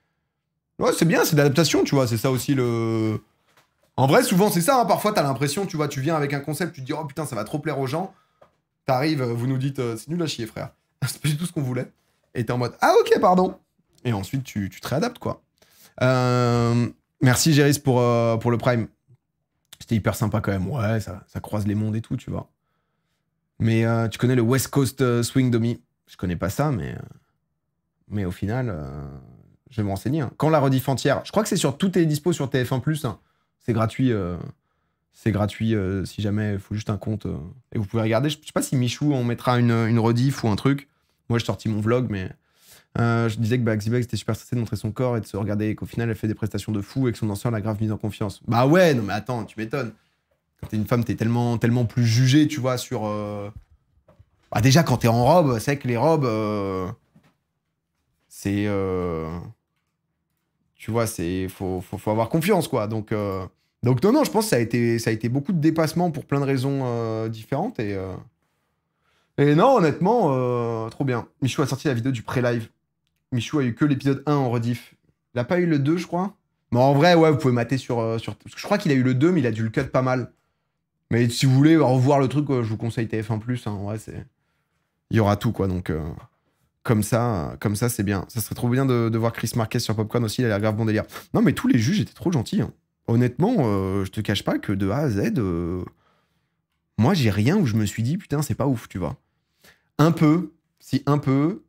Speaker 1: Ouais, c'est bien, c'est de l'adaptation, tu vois, c'est ça aussi le... En vrai, souvent, c'est ça, hein. Parfois, t'as l'impression, tu vois, tu viens avec un concept, tu te dis, oh putain, ça va trop plaire aux gens. T'arrives, vous nous dites, c'est nul à chier, frère. C'est pas du tout ce qu'on voulait. Et t'es en mode, ah ok, pardon. Et ensuite, tu te réadaptes, quoi. Merci, Géris, pour le Prime. C'était hyper sympa quand même. Ouais, ça croise les mondes et tout, tu vois. Mais tu connais le West Coast Swing Domi. Je connais pas ça, mais au final, je vais me renseigner. Hein. Quand la rediff entière, je crois que c'est sur tout est dispo sur TF1+. Hein. C'est gratuit. C'est gratuit si jamais il faut juste un compte. Et vous pouvez regarder. Je sais pas si Michou, on mettra une rediff ou un truc. Moi, j'ai sorti mon vlog, mais je disais que Bugsy Bugs était super stressé de montrer son corps et de se regarder et qu'au final, elle fait des prestations de fou et que son danseur l'a grave mise en confiance. Bah ouais, non mais attends, tu m'étonnes. Quand t'es une femme, t'es tellement plus jugée, tu vois, sur... Bah déjà, quand t'es en robe, c'est vrai que les robes, c'est... Tu vois, faut avoir confiance, quoi. Donc non, je pense que ça a été beaucoup de dépassements pour plein de raisons différentes. Et non, honnêtement, trop bien. Michou a sorti la vidéo du pré-live. Michou a eu que l'épisode 1 en rediff. Il a pas eu le 2, je crois. Mais en vrai, ouais, vous pouvez mater sur... Parce que je crois qu'il a eu le 2, mais il a dû le cut pas mal. Mais si vous voulez revoir le truc, je vous conseille TF1+. Hein, ouais, il y aura tout, quoi. Donc, comme ça, c'est bien. Ça serait trop bien de voir Chris Marquez sur Popcorn aussi. Il a l'air grave bon délire. Non, mais tous les juges étaient trop gentils. Hein. Honnêtement, je te cache pas que de A à Z, moi, j'ai rien où je me suis dit, putain, c'est pas ouf, tu vois. Un peu,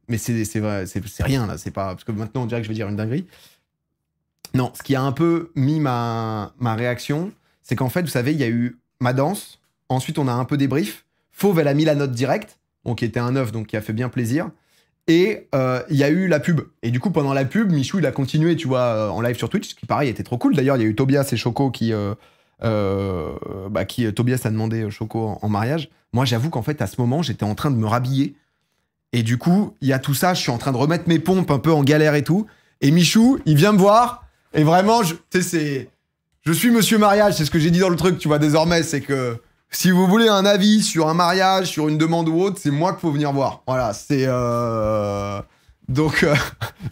Speaker 1: mais c'est vrai, c'est rien, là. C'est pas... Parce que maintenant, on dirait que je vais dire une dinguerie. Non, ce qui a un peu mis ma réaction, c'est qu'en fait, vous savez, il y a eu ma danse. Ensuite, on a un peu débrief. Fauve, elle a mis la note directe, donc qui était un 9, donc qui a fait bien plaisir. Et il y a eu la pub. Et du coup, pendant la pub, Michou, il a continué, tu vois, en live sur Twitch, ce qui, pareil, était trop cool. D'ailleurs, il y a eu Tobias et Choco Tobias a demandé Choco en mariage. Moi, j'avoue qu'en fait, à ce moment, j'étais en train de me rhabiller. Et du coup, il y a tout ça, je suis en train de remettre mes pompes un peu en galère et tout. Et Michou, il vient me voir. Et vraiment, je suis monsieur mariage, c'est ce que j'ai dit dans le truc, tu vois, désormais. C'est que si vous voulez un avis sur un mariage, sur une demande ou autre, c'est moi qu'il faut venir voir. Voilà, c'est... Donc,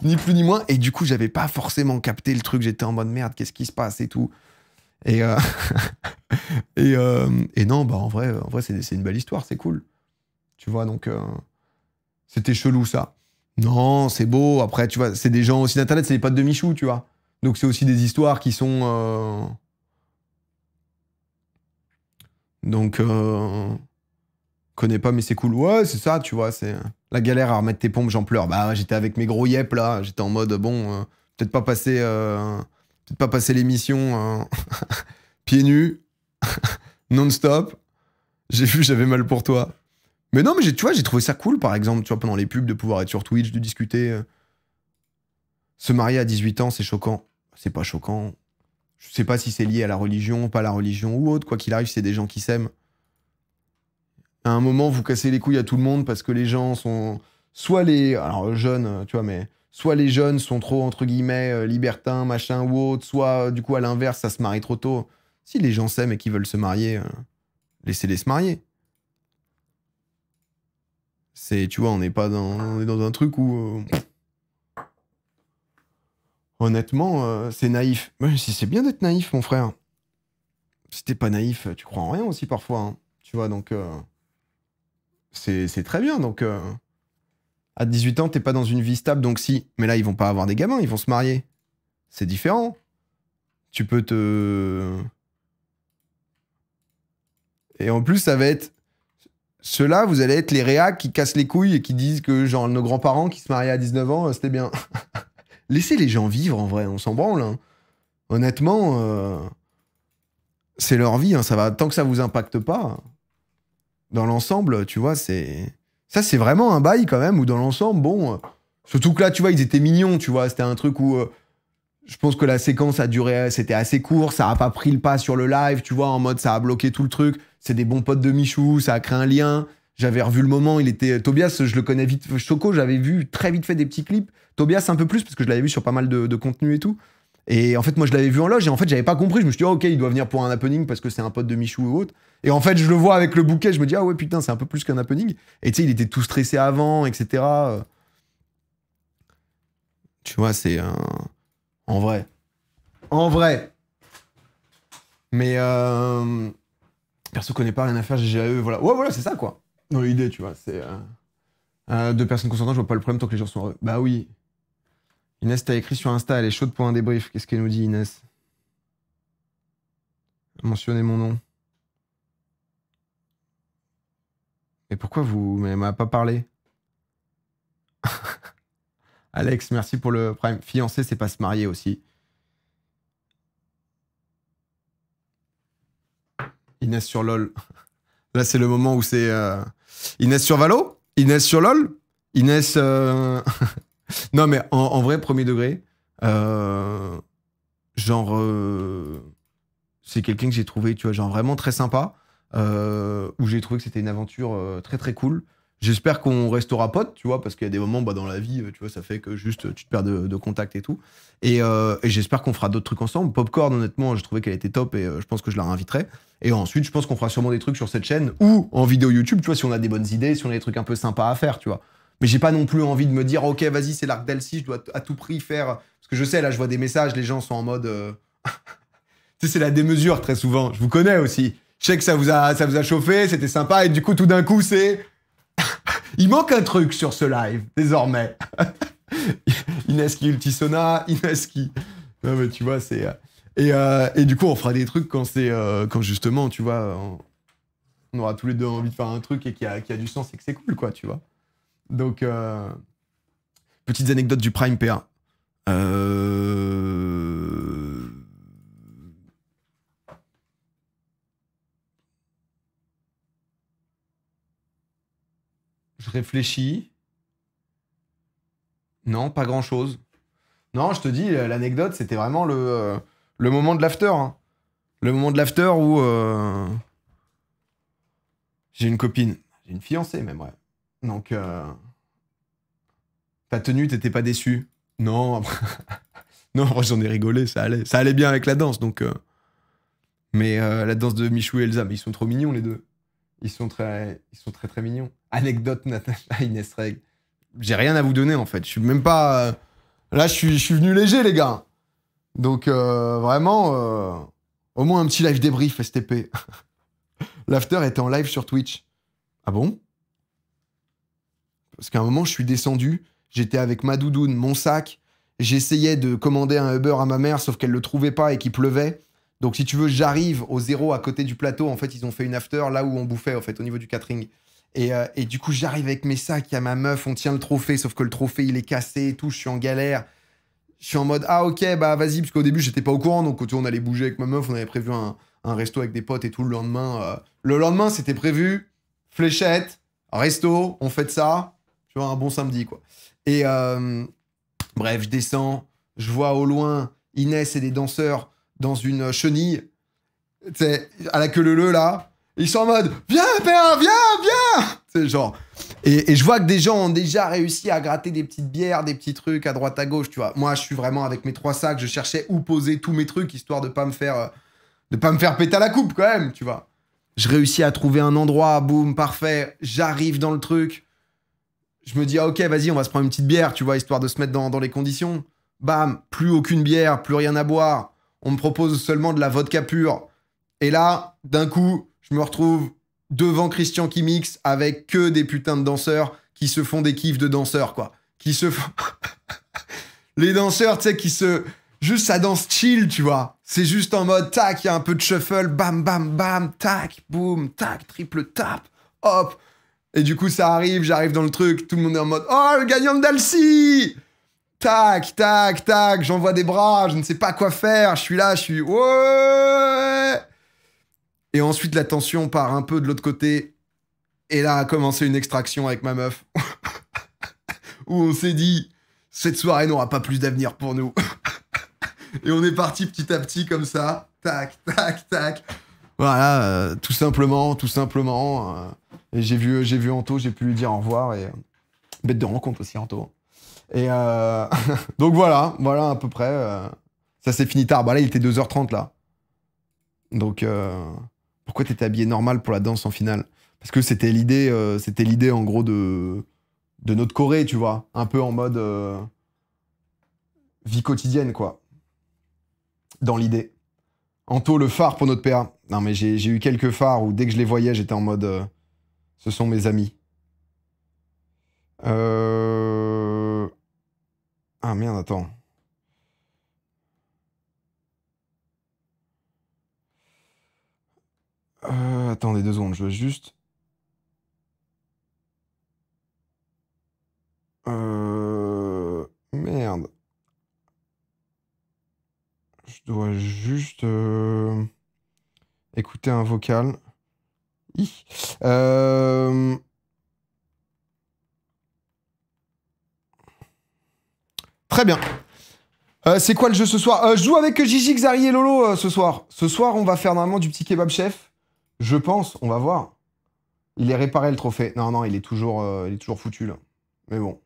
Speaker 1: ni plus ni moins. Et du coup, j'avais pas forcément capté le truc. J'étais en mode merde, qu'est-ce qui se passe et tout. Et non, bah en vrai c'est une belle histoire, c'est cool. Tu vois, donc c'était chelou ça. Non, c'est beau. Après, tu vois, c'est des gens aussi d'internet, c'est les potes de Michou, tu vois. Donc c'est aussi des histoires qui sont... Donc, connais pas, mais c'est cool. Ouais, c'est ça, tu vois, c'est la galère à remettre tes pompes, j'en pleure. Bah, j'étais avec mes gros yep là, j'étais en mode bon, peut-être pas passer l'émission pieds nus, non-stop. J'ai vu, j'avais mal pour toi. Mais non, mais tu vois, j'ai trouvé ça cool, par exemple, tu vois, pendant les pubs, de pouvoir être sur Twitch, de discuter. Se marier à 18 ans, c'est choquant. C'est pas choquant. Je sais pas si c'est lié à la religion, pas à la religion ou autre. Quoi qu'il arrive, c'est des gens qui s'aiment. À un moment, vous cassez les couilles à tout le monde parce que les gens sont... Soit les... Alors, jeunes, tu vois, mais... Soit les jeunes sont trop, entre guillemets, libertins, machin ou autre, soit, du coup, à l'inverse, ça se marie trop tôt. Si les gens s'aiment et qu'ils veulent se marier, laissez-les se marier. C'est, tu vois, on n'est pas dans... On est dans un truc où... honnêtement, c'est naïf. Ouais, si c'est bien d'être naïf, mon frère. Si t'es pas naïf, tu crois en rien aussi parfois. Hein. Tu vois, donc... c'est très bien, donc... À 18 ans, t'es pas dans une vie stable, donc si. Mais là, ils vont pas avoir des gamins, ils vont se marier. C'est différent. Tu peux te... Et en plus, ça va être... Ceux-là, vous allez être les réacs qui cassent les couilles et qui disent que, genre, nos grands-parents qui se mariaient à 19 ans, c'était bien. Laissez les gens vivre, en vrai, on s'en branle. Hein. Honnêtement, c'est leur vie, hein, ça va... Tant que ça vous impacte pas, dans l'ensemble, tu vois, c'est... Ça, c'est vraiment un bail, quand même, où dans l'ensemble, bon... Surtout que là, tu vois, ils étaient mignons, tu vois, c'était un truc où... je pense que la séquence a duré... C'était assez court, ça a pas pris le pas sur le live, tu vois, en mode, ça a bloqué tout le truc. C'est des bons potes de Michou, ça a créé un lien. J'avais revu le moment, il était... Tobias, je le connais vite. Choco, j'avais vu très vite fait des petits clips. Tobias, un peu plus, parce que je l'avais vu sur pas mal de contenu et tout. Et en fait, moi, je l'avais vu en loge, et en fait, j'avais pas compris. Je me suis dit, oh, ok, il doit venir pour un happening parce que c'est un pote de Michou ou autre. Et en fait, je le vois avec le bouquet, je me dis, ah ouais, putain, c'est un peu plus qu'un happening. Et tu sais, il était tout stressé avant, etc. Tu vois, c'est un... En vrai. En vrai. Mais perso connaît pas, rien à faire, GGAE, voilà. Ouais, voilà, c'est ça, quoi. Dans l'idée, tu vois, c'est... deux personnes consentantes, je vois pas le problème tant que les gens sont heureux. Bah oui. Inès t'a écrit sur Insta, elle est chaude pour un débrief. Qu'est-ce qu'elle nous dit, Inès? Mentionnez mon nom. Mais pourquoi vous... Mais elle m'a pas parlé. Alex, merci pour le prime. Fiancé, c'est pas se marier aussi. Inès sur LOL. Là, c'est le moment où c'est... Inès sur Valo? Inès sur LOL? Inès... non, mais en vrai, premier degré, genre... c'est quelqu'un que j'ai trouvé, tu vois, genre vraiment très sympa, où j'ai trouvé que c'était une aventure très très cool. J'espère qu'on restera potes, tu vois, parce qu'il y a des moments bah, dans la vie, tu vois, ça fait que juste tu te perds de contact et tout. Et j'espère qu'on fera d'autres trucs ensemble. Popcorn, honnêtement, je trouvais qu'elle était top et je pense que je la réinviterai. Et ensuite, je pense qu'on fera sûrement des trucs sur cette chaîne ou en vidéo YouTube, tu vois, si on a des bonnes idées, si on a des trucs un peu sympas à faire, tu vois. Mais j'ai pas non plus envie de me dire, ok, vas-y, c'est l'arc d'Elsie, je dois à tout prix faire. Parce que je sais, là, je vois des messages, les gens sont en mode. Tu sais, c'est la démesure très souvent. Je vous connais aussi. Je sais que ça vous a chauffé, c'était sympa, et du coup, tout d'un coup, c'est. Il manque un truc sur ce live, désormais. Inès qui ultisona, Inès qui... Non, mais tu vois, c'est... Et du coup, on fera des trucs quand c'est... quand justement, tu vois, on aura tous les deux envie de faire un truc et qui a du sens et que c'est cool, quoi, tu vois. Donc, petites anecdotes du Prime PA. Je réfléchis. Non, pas grand-chose. Non, je te dis, l'anecdote, c'était vraiment le moment de l'after. Hein. Le moment de l'after où j'ai une copine. J'ai une fiancée, même, ouais. Donc, ta tenue, t'étais pas déçu? Non, non, j'en ai rigolé, ça allait. Ça allait bien avec la danse, donc... Mais la danse de Michou et Elsa, mais ils sont trop mignons, les deux. Ils sont très, très mignons. Anecdote, Natacha, Inès Reg. J'ai rien à vous donner, en fait. Je suis même pas... Là, je suis venu léger, les gars. Donc, vraiment, au moins un petit live débrief, STP. L'after était en live sur Twitch. Ah bon? Parce qu'à un moment, je suis descendu, j'étais avec ma doudoune, mon sac, j'essayais de commander un Uber à ma mère, sauf qu'elle le trouvait pas et qu'il pleuvait. Donc, si tu veux, j'arrive au zéro à côté du plateau. En fait, ils ont fait une after là où on bouffait, en fait, au niveau du catering. Et du coup, j'arrive avec mes sacs, il y a ma meuf, on tient le trophée, sauf que le trophée, il est cassé et tout, je suis en galère. Je suis en mode, ah ok, bah vas-y, parce qu'au début, j'étais pas au courant, donc tu vois, on allait bouger avec ma meuf, on avait prévu un resto avec des potes et tout le lendemain. Le lendemain, c'était prévu, fléchette, resto, on fait ça, tu vois, un bon samedi, quoi. Et bref, je descends, je vois au loin Inès et des danseurs dans une chenille, tu sais, à la queue leu là, Ils sont en mode viens, père, viens. C'est genre. Et je vois que des gens ont déjà réussi à gratter des petites bières, des petits trucs à droite à gauche, tu vois. Moi, je suis vraiment avec mes 3 sacs, je cherchais où poser tous mes trucs histoire de pas me faire péter à la coupe quand même, tu vois. Je réussis à trouver un endroit, boum, parfait. J'arrive dans le truc. Je me dis ah, ok, vas-y, on va se prendre une petite bière, tu vois, histoire de se mettre dans les conditions. Bam, plus aucune bière, plus rien à boire. On me propose seulement de la vodka pure. Et là, d'un coup, je me retrouve devant Christian qui mixe avec que des putains de danseurs qui se font des kiffs de danseurs, quoi. Qui se font... Les danseurs, tu sais, qui se... Juste, ça danse chill, tu vois. C'est juste en mode, tac, il y a un peu de shuffle, bam, bam, bam, tac, boum, tac, triple tap, hop. Et du coup, ça arrive, j'arrive dans le truc, tout le monde est en mode, oh, le gagnant de Dalcy! Tac, tac, tac, j'envoie des bras, je ne sais pas quoi faire, je suis là, je suis, ouais! Et ensuite, la tension part un peu de l'autre côté. Et là a commencé une extraction avec ma meuf. Où on s'est dit, cette soirée n'aura pas plus d'avenir pour nous. Et on est parti petit à petit comme ça. Tac, tac, tac. Voilà, tout simplement. Et j'ai vu Anto, j'ai pu lui dire au revoir. Et bête de rencontre aussi, Anto. Et donc voilà à peu près. Ça s'est fini tard. Bah là, il était 2h30 là. Donc... Pourquoi t'étais habillé normal pour la danse en finale? Parce que c'était l'idée en gros de notre Corée, tu vois. Un peu en mode vie quotidienne, quoi. Dans l'idée. Anto, le phare pour notre PA. Non, mais j'ai eu quelques phares où dès que je les voyais, j'étais en mode ce sont mes amis. Ah merde, attends. Attendez 2 secondes, je veux juste... Merde. Je dois juste écouter un vocal. Très bien. C'est quoi le jeu ce soir? Je joue avec Gigi, Xari et Lolo ce soir. Ce soir, on va faire normalement du petit kebab chef. Je pense, on va voir. Il est réparé le trophée. Non, il est toujours foutu là. Mais bon.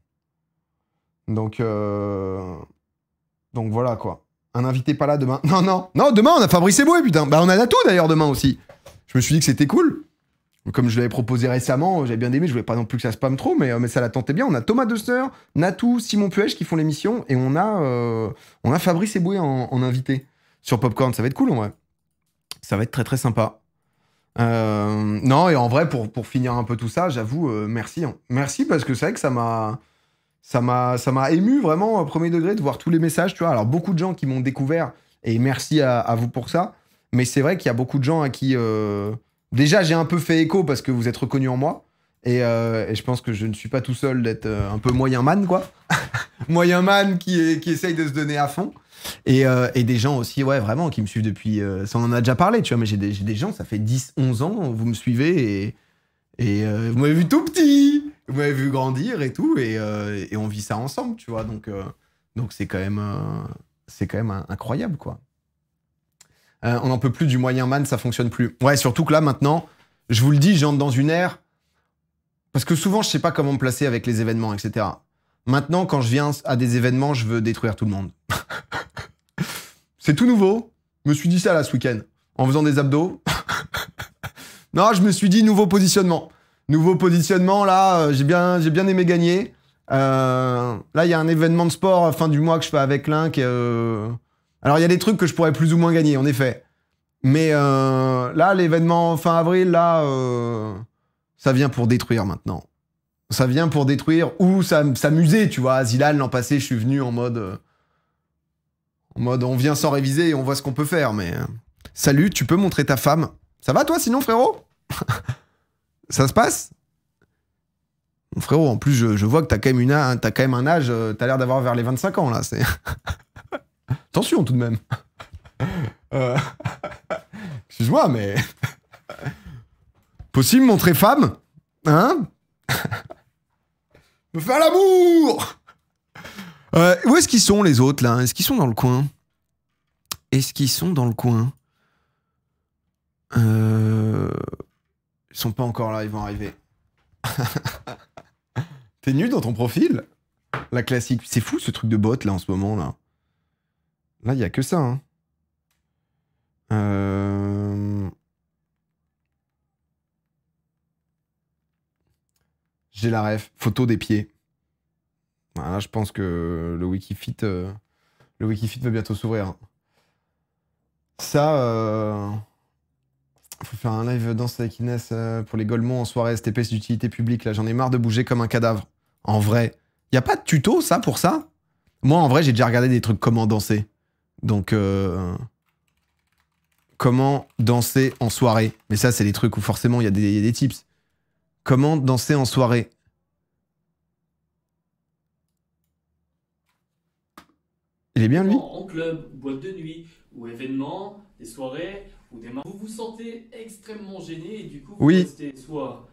Speaker 1: Donc voilà quoi. Un invité pas là demain. Non, demain on a Fabrice Eboué, putain. Bah on a Natou d'ailleurs demain aussi. Je me suis dit que c'était cool. Comme je l'avais proposé récemment, j'avais bien aimé, je voulais pas non plus que ça spamme trop, mais ça la tentait bien. On a Thomas Deuster, Natou, Simon Puech qui font l'émission, et on a Fabrice Eboué en invité sur Popcorn. Ça va être cool en vrai. Ça va être très très sympa. Non, et en vrai, pour finir un peu tout ça, j'avoue, merci. Hein. Merci parce que c'est vrai que ça m'a ému vraiment au premier degré de voir tous les messages, tu vois. Alors, beaucoup de gens qui m'ont découvert, et merci à vous pour ça. Mais c'est vrai qu'il y a beaucoup de gens à qui... Déjà, j'ai un peu fait écho parce que vous êtes reconnus en moi. Et je pense que je ne suis pas tout seul d'être un peu moyen man, quoi. Moyen man qui essaye de se donner à fond. Et des gens aussi, ouais, vraiment, qui me suivent depuis... ça, on en a déjà parlé, tu vois, mais j'ai des gens, ça fait 10, 11 ans, vous me suivez et vous m'avez vu tout petit, vous m'avez vu grandir et tout, et on vit ça ensemble, tu vois, donc c'est quand même incroyable, quoi. On n'en peut plus du moyen man, ça fonctionne plus. Ouais, surtout que là, maintenant, je vous le dis, j'entre dans une ère... Parce que souvent, je sais pas comment me placer avec les événements, etc. Maintenant, quand je viens à des événements, je veux détruire tout le monde. C'est tout nouveau. Je me suis dit ça là ce week-end, en faisant des abdos. Non, je me suis dit nouveau positionnement. Nouveau positionnement, là, j'ai bien aimé gagner. Là, il y a un événement de sport fin du mois que je fais avec Link. Alors, il y a des trucs que je pourrais plus ou moins gagner, en effet. Mais là, l'événement fin avril, là, ça vient pour détruire maintenant. Ça vient pour détruire ou s'amuser, tu vois. À Zilal, l'an passé, je suis venu en mode on vient sans réviser et on voit ce qu'on peut faire, mais... Salut, tu peux montrer ta femme? Ça va, toi, sinon, frérot? Ça se passe? Mon frérot, en plus, je vois que t'as quand même un âge... T'as l'air d'avoir vers les 25 ans, là. C'est... Attention, tout de même. Excuse-moi, mais... Possible montrer femme? Hein? Me faire l'amour! Où est-ce qu'ils sont, les autres, là? Est-ce qu'ils sont dans le coin? Est-ce qu'ils sont dans le coin? Ils sont pas encore là, ils vont arriver. T'es nu dans ton profil? La classique. C'est fou ce truc de bot là en ce moment là. Là, il y a que ça. Hein. J'ai la ref. Photo des pieds. Voilà, je pense que le Wikifit va bientôt s'ouvrir. Ça, faut faire un live danse avec Inès pour les Golemons en soirée STP, c'est d'utilité publique. Là, j'en ai marre de bouger comme un cadavre. En vrai. Y a pas de tuto, ça, pour ça? Moi, en vrai, j'ai déjà regardé des trucs comment danser. Donc, comment danser en soirée. Mais ça, c'est des trucs où forcément, il y a des tips. Comment danser en soirée. Il est bien, lui?
Speaker 2: En club, boîte de nuit, ou événement, des soirées, ou des vous vous sentez extrêmement gêné et du coup, vous restez soit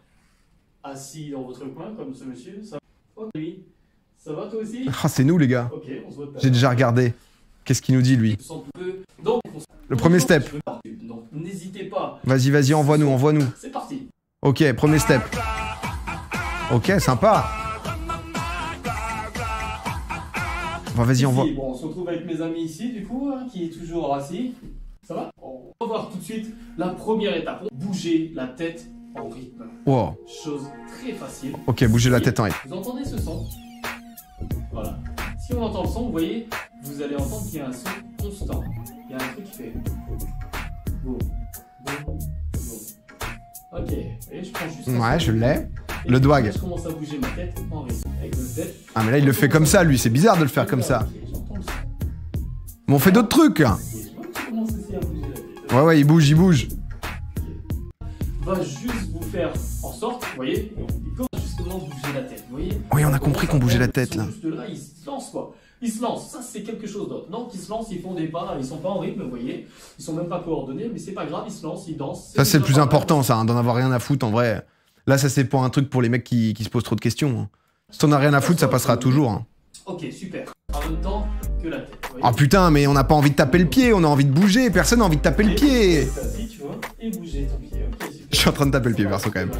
Speaker 2: assis dans votre coin, comme ce monsieur, ça va, lui. Ça va toi aussi?
Speaker 1: Ah, c'est nous, les gars.
Speaker 2: Okay,
Speaker 1: j'ai déjà regardé. Qu'est-ce qu'il nous dit, lui?
Speaker 2: Donc,
Speaker 1: le premier step.
Speaker 2: Donc, n'hésitez pas.
Speaker 1: Vas-y, vas-y, envoie-nous, envoie-nous.
Speaker 2: C'est parti.
Speaker 1: Ok, premier step. Ok, sympa. Bon, vas-y, envoie.
Speaker 2: Bon, on se retrouve avec mes amis ici, du coup, hein, qui est toujours assis. Ça va? On va voir tout de suite la première étape. Bouger la tête en rythme.
Speaker 1: Wow.
Speaker 2: Chose très facile.
Speaker 1: Ok, bouger la tête en rythme.
Speaker 2: Vous entendez ce son? Voilà. Si on entend le son, vous voyez, vous allez entendre qu'il y a un son constant. Il y a un truc qui fait boum, boum, boum. Ok, et je prends juste.
Speaker 1: Ouais, je l'ai. Le doigt.
Speaker 2: Je commence à bouger ma tête en rythme. Avec ma tête.
Speaker 1: Ah, mais là, il le fait comme ça, lui. C'est bizarre de le faire comme ça. Mais on fait d'autres trucs. Ouais, ouais, il bouge, il bouge.
Speaker 2: Va juste vous faire en sorte, vous voyez, il commence justement à bouger la tête, vous voyez.
Speaker 1: Oui, on a compris qu'on bougeait la tête, là.
Speaker 2: Juste là, il se lance, quoi. Il se lance, ça c'est quelque chose d'autre. Donc ils se lancent, ils font des pas, ils sont pas en rythme, vous voyez. Ils sont même pas coordonnés, mais c'est pas grave, ils se lancent, ils dansent.
Speaker 1: Ça, c'est le plus important, ça, hein, d'en avoir rien à foutre, en vrai. Là, ça, c'est pour un truc pour les mecs qui se posent trop de questions. Hein. Si t'en as rien à foutre, ça passera toujours. Hein.
Speaker 2: Ok, super. En même temps que la tête.
Speaker 1: Oh putain, mais on n'a pas envie de taper le pied, on a envie de bouger. Personne n'a envie de taper le pied.
Speaker 2: Tu vois, et bouger ton pied. Okay, super.
Speaker 1: Je suis en train de taper le pied, perso, quand même.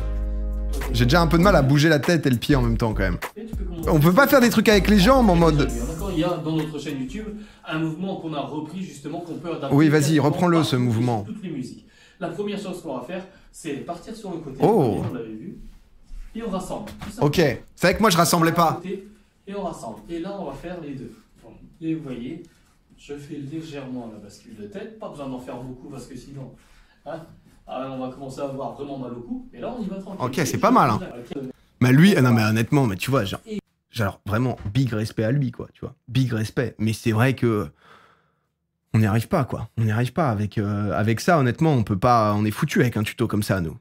Speaker 1: J'ai déjà un peu de mal à bouger la tête et le pied en même temps, quand même. On peut pas faire des trucs avec les jambes en mode...
Speaker 2: D'accord, il y a dans notre chaîne YouTube un mouvement qu'on a repris justement, qu'on peut adapter.
Speaker 1: Oui, vas-y, reprends-le, ce mouvement.
Speaker 2: Toutes les musiques. La première chose qu'on va faire, c'est partir sur le côté.
Speaker 1: Oh.
Speaker 2: On l'avait vu. Et on rassemble.
Speaker 1: Ok. C'est vrai que moi, je rassemblais pas.
Speaker 2: Et on rassemble. Et là, on va faire les deux. Et vous voyez, je fais légèrement la bascule de tête. Pas besoin d'en faire beaucoup parce que sinon... Hein, on va commencer à avoir vraiment mal au cou. Et là, on y va tranquille.
Speaker 1: Ok, c'est pas mal. Hein. Mais lui, non mais honnêtement, mais tu vois, genre vraiment, big respect à lui, quoi, tu vois. Big respect. Mais c'est vrai que... On n'y arrive pas, quoi. On n'y arrive pas. Avec ça, honnêtement, on peut pas... On est foutu avec un tuto comme ça, nous.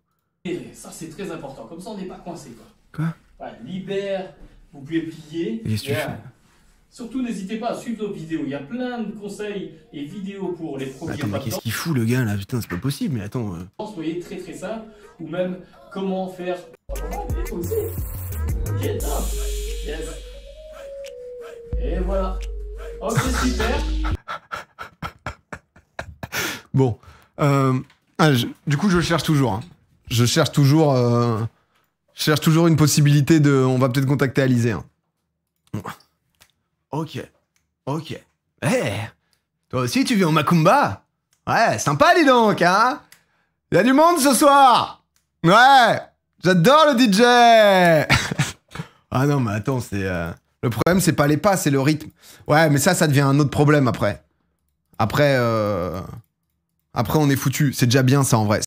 Speaker 2: Et ça, c'est très important. Comme ça, on n'est pas coincé, quoi.
Speaker 1: Quoi?
Speaker 2: Ouais, libère, vous pouvez plier.
Speaker 1: Qu'est-ce que tu fais?
Speaker 2: Surtout, n'hésitez pas à suivre nos vidéos. Il y a plein de conseils et vidéos pour les premiers.
Speaker 1: Attends, mais qu'est-ce qu'il fout, le gars, là? Putain, c'est pas possible, mais attends...
Speaker 2: Vous voyez, très très simple. Ou même, comment faire... Get up. Yes. Et voilà. Ok, super.
Speaker 1: Bon. Du coup, je cherche toujours. Hein. Je cherche toujours une possibilité de... On va peut-être contacter Alizé. Hein. Ok. Ok. Toi aussi, tu viens au Macumba? Ouais, sympa, dis donc, hein? Il y a du monde ce soir! Ouais! J'adore le DJ! Ah non, mais attends, c'est... Le problème, c'est pas les pas, c'est le rythme. Ouais, mais ça devient un autre problème après. Après, on est foutu. C'est déjà bien, ça, en vrai.